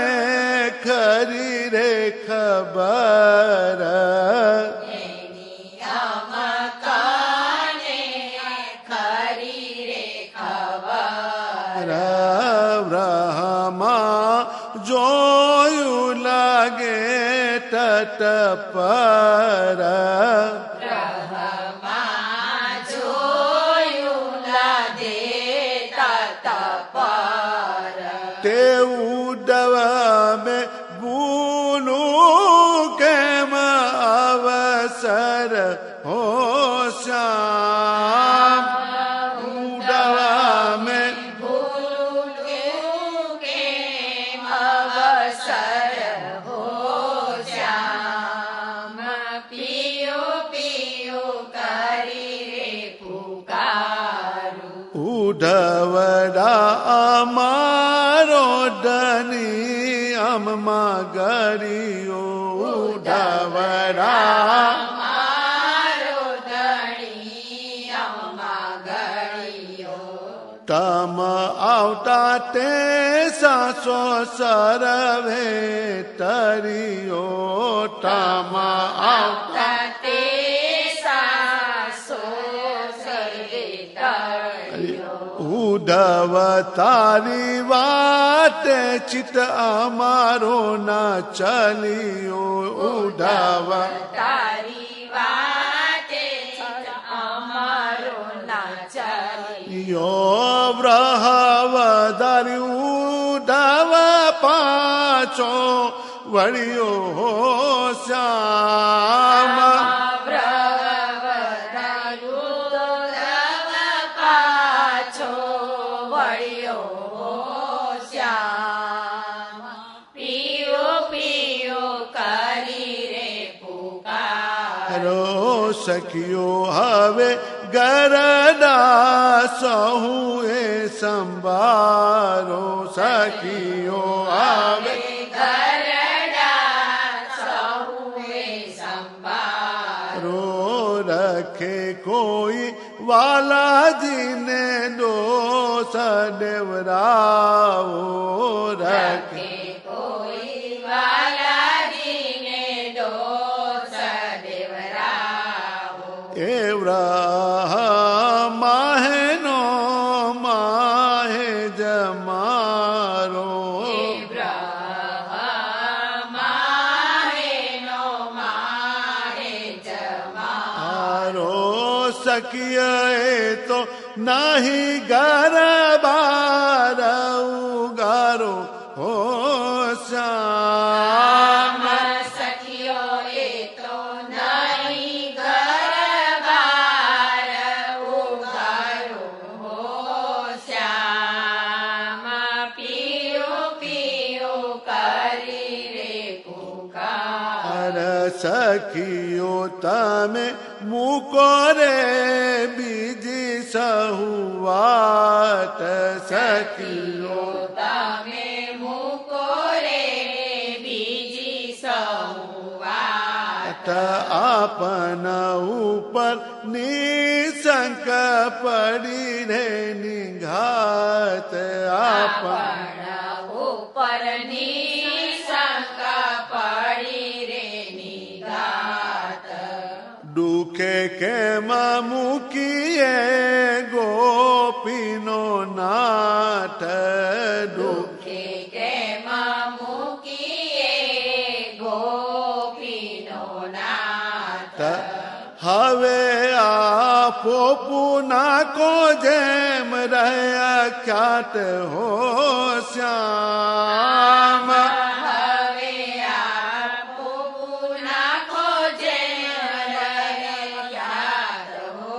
ખરી રે ખબર એની આમાં કાને ખરી રે ખબર બ્રહ્મા જોયું લાગે તટ પર બ્રહ્મા જોયું લાગે તત પર તે ઉડવ મેં ભૂલું કેમ અવસર હો શ્યામ ઉડવ મેં ભૂલું કેમ અવસર હો શ્યામ પિયું પિયું કરી રે પુકારું ઉડવડા અમારો ધની અમમાં ગરીઓ ઉડવડા મારો ધણી આમાં ગળ્યો તમ આવતા તે સાસો સરવે તરીઓ તમ આવતા તે સાસો સર્વે તળ્યો ઉડવ તારી વાતે ચિત અમારો ના ચલિયો ઉડવ તારી વાતે અમારો ના ચાલી યો બ્રહવદારી ઉડવ પાછો વળ્યો શ્યામ પાછો વળ્યો શ્યામ પિયો પિયો કરી રે પુકાર રો સખિયો હવે ગરડા સહુ એ સંભારો સખિયો હવે ગરડા સહુએ સંભાળો રખે કોઈ વાલાજીને દોષ દેવરાવો રખે કોઈ વાલાજીને દોષ દેવરાવો એ માહેનો માહે જમારો માહેનો માહે જમારો સખિય એ તો નહીં ગરબાર ઉગારો હો શ્યામ સખિયો એ તો નહીં ઘર-બાર ઉગારો હો શ્યામ પિયો પિયો કરી રે પુકાર સખિયો તમે મૂકો રે બીજી સહુ વાત સખિયો તમે મૂકો આપના ઉપર નિશંક પડી રે નિઘાત આપણા ઉપરની શંકા પડી રે નિઘાત દુઃખે કેમ મૂકીએ ગોપીનો નાથ દુઃખે કેમ મૂકીએ ગોપીનો નાથ હવે આપો પુનાકો જેમ રહ્યા ખ્યાત હો શ્યામ હવે આપો પુનાકો જેમ રહ્યા હો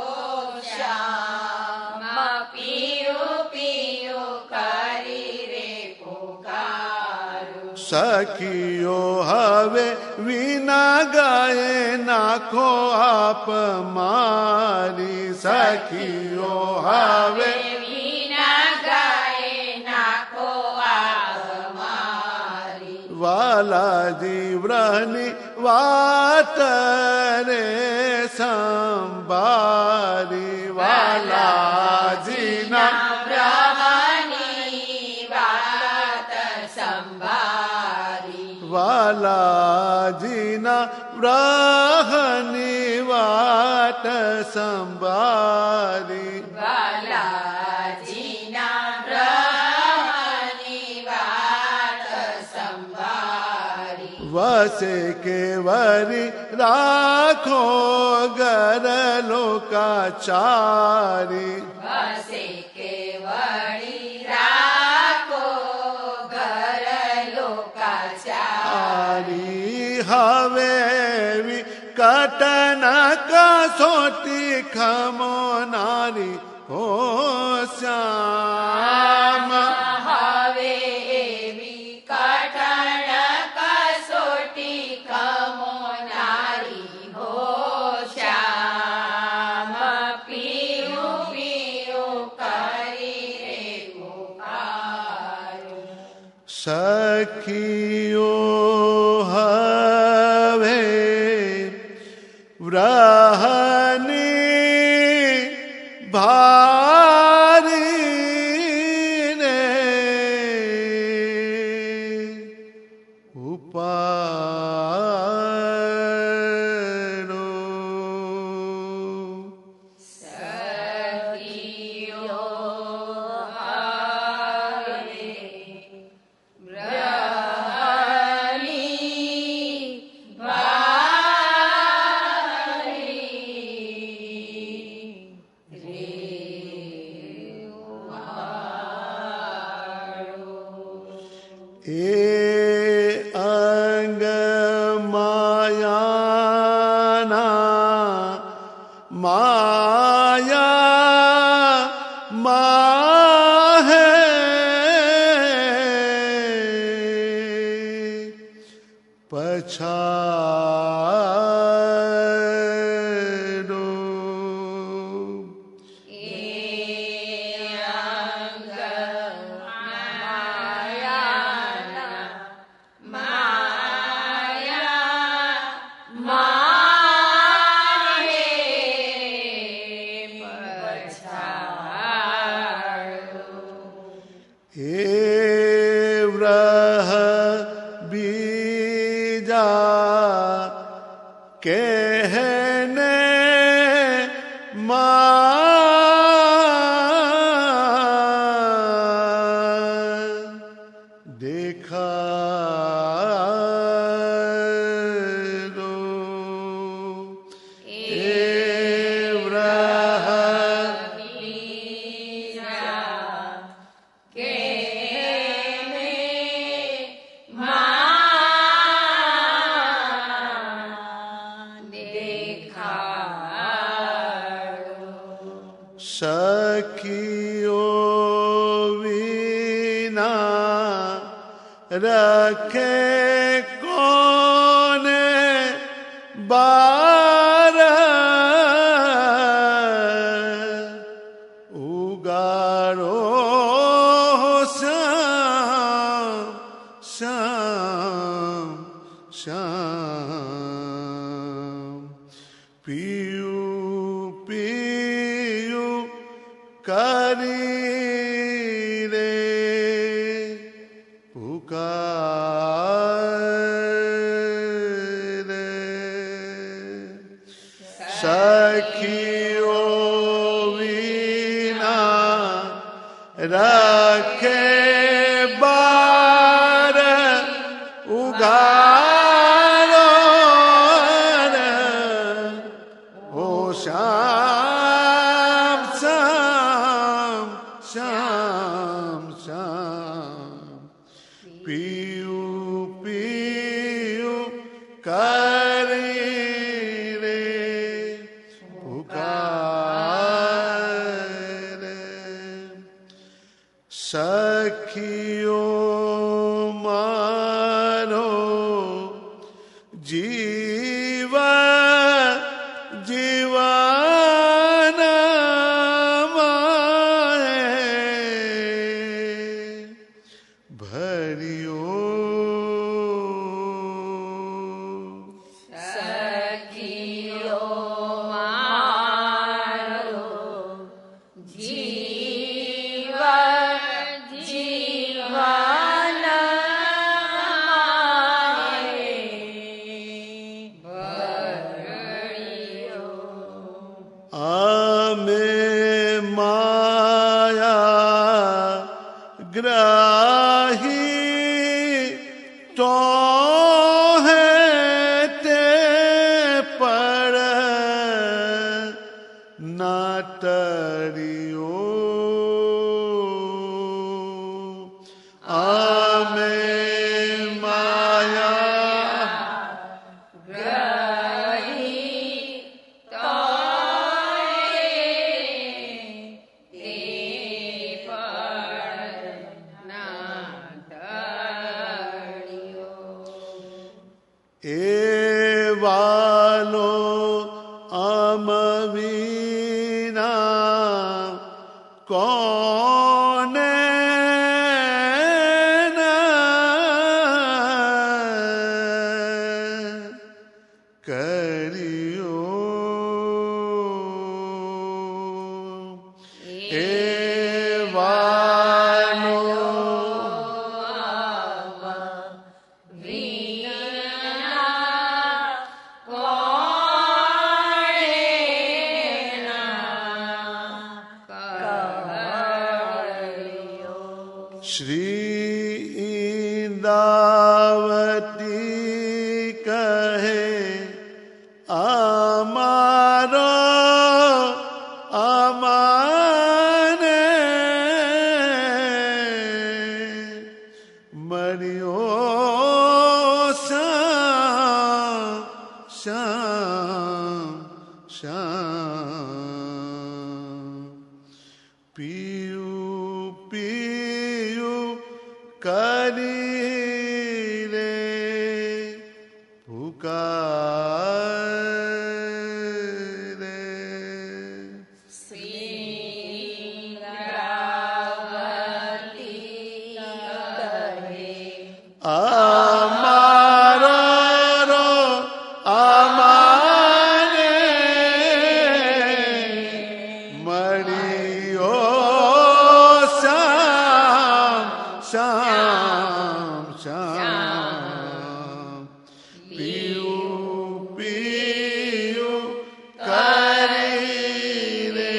શ્યામ પીયું પીયું કરી રે પુકારું સખીઓ હવે વિના ગાયે નાખો આપ મારી સખીઓ હવે વિના ગાય નાખો આપ મારી વાલાજી વ્રની વાત રે સંભારી વાલાજીના બ્રહ્મની વાત સંભારી વાલાજીના વ્રહની વાત સંભારી બાલાજીના બ્રહ્મની વાત સંભારી વસે કેવરી રાખો ગર લોકાચારી વસે કેવળી રાખો ઘર લોકાચારી હવે કટન કસોટી ખમો નારી હો શ્યામ હવે એવી કઠણ કસોટી કમો નારી હો શ્યામ પીયું પીયું કરી રે પુકારું સખીઓ હવે વ્રહની ભારી ને ઉપાડો સખીઓ હવે બ્રહ્મની એ અંગ માયાના માયા માહે પછાડો એ વ્રહ બીજા કહેને દેખાડો એ વ્રહ સખીઓ વિના રખે કોને બાર ઉગાડો શ્યામ શ્યામ શ્યામ સખીઓ વિના રખે બાર ઉગાડો ઓ શ્યામ શ્યામ શ્યામ શ્યામ પીયું પીયું કરી રે પુકારે સખીઓ મારો જીવ જીવન ભર્યો સખીઓ મારો જીવન જીવન ભર્યો અમે માયા ગ્રાહી તો હે તે પર નાટરીઓ અમે માયા ગ્રહી તો તે પર નાટળ્યો એ વાલો અમ વિના કોને કર્યો એ વાલો શ્રી ઇન્દ્રાવતી કહે અમારો અમાને મળ્યો શ્યામ શ્યામ શ્યામ પીયું પીયું કરી રે પુકારે શ્રીંદ્રાવતી કહે અમારો અમાને મળ્યો શ્યામ શ્યામ શ્યામ પીયું પીયું કરી રે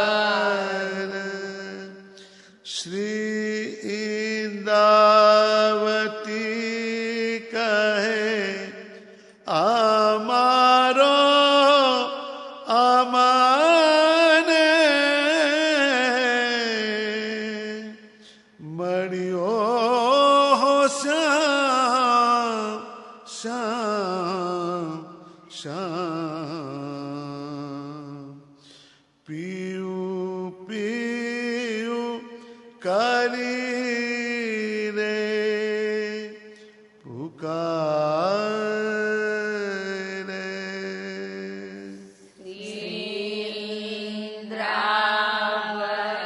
પુકારે શ્રી ઇન્દ્રાવતી કહે અમારો અમાને મળ્યો શ્યામ શ્યામ શ્યામ પીયું પીયું કરી રે પુકારે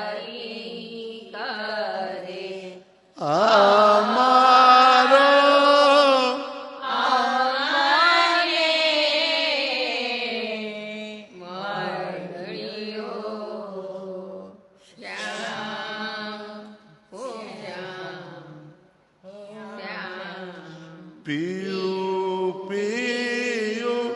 શ્રીંદ્રાવતી કરે અમારો અમારે મળ્યો શ્યામ શ્યામ પીયું પીયું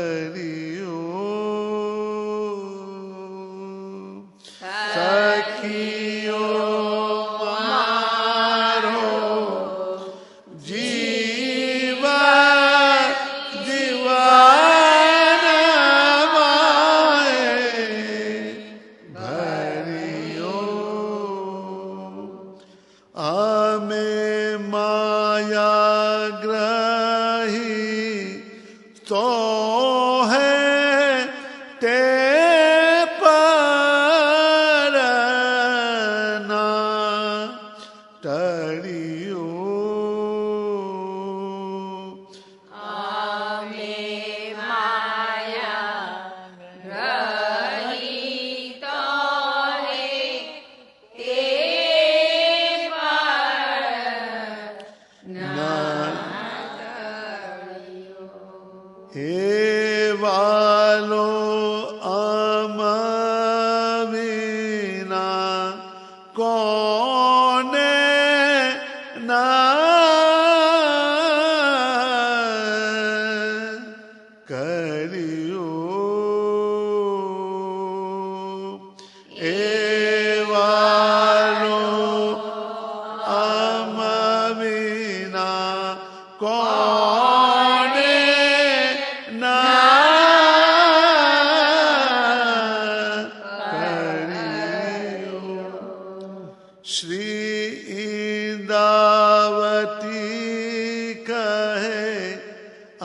हरिओ सखियो मारो जीवा जीवन माए भरियो आमे माया ग्रही तो है ते परना टरियो आमे माया ग्रहित है ते हे वालो आम विना कोने ना करियो हे वालो आम विना कोने ना करियो श्री इंदावती कहे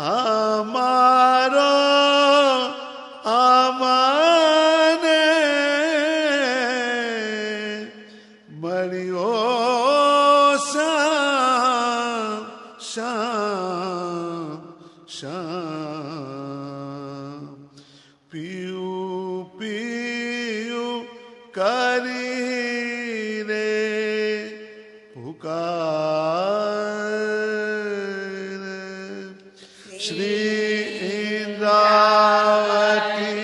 हमारो आमाने मरियो श्याम श्याम श्याम पियू पियू करी रे पुकार श्री इंद्रावती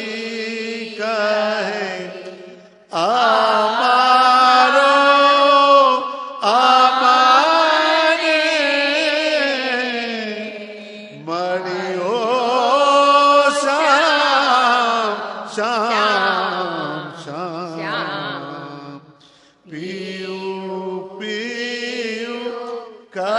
कहे आमारो आमाने मरियो श्याम श्याम श्याम पियू पियू का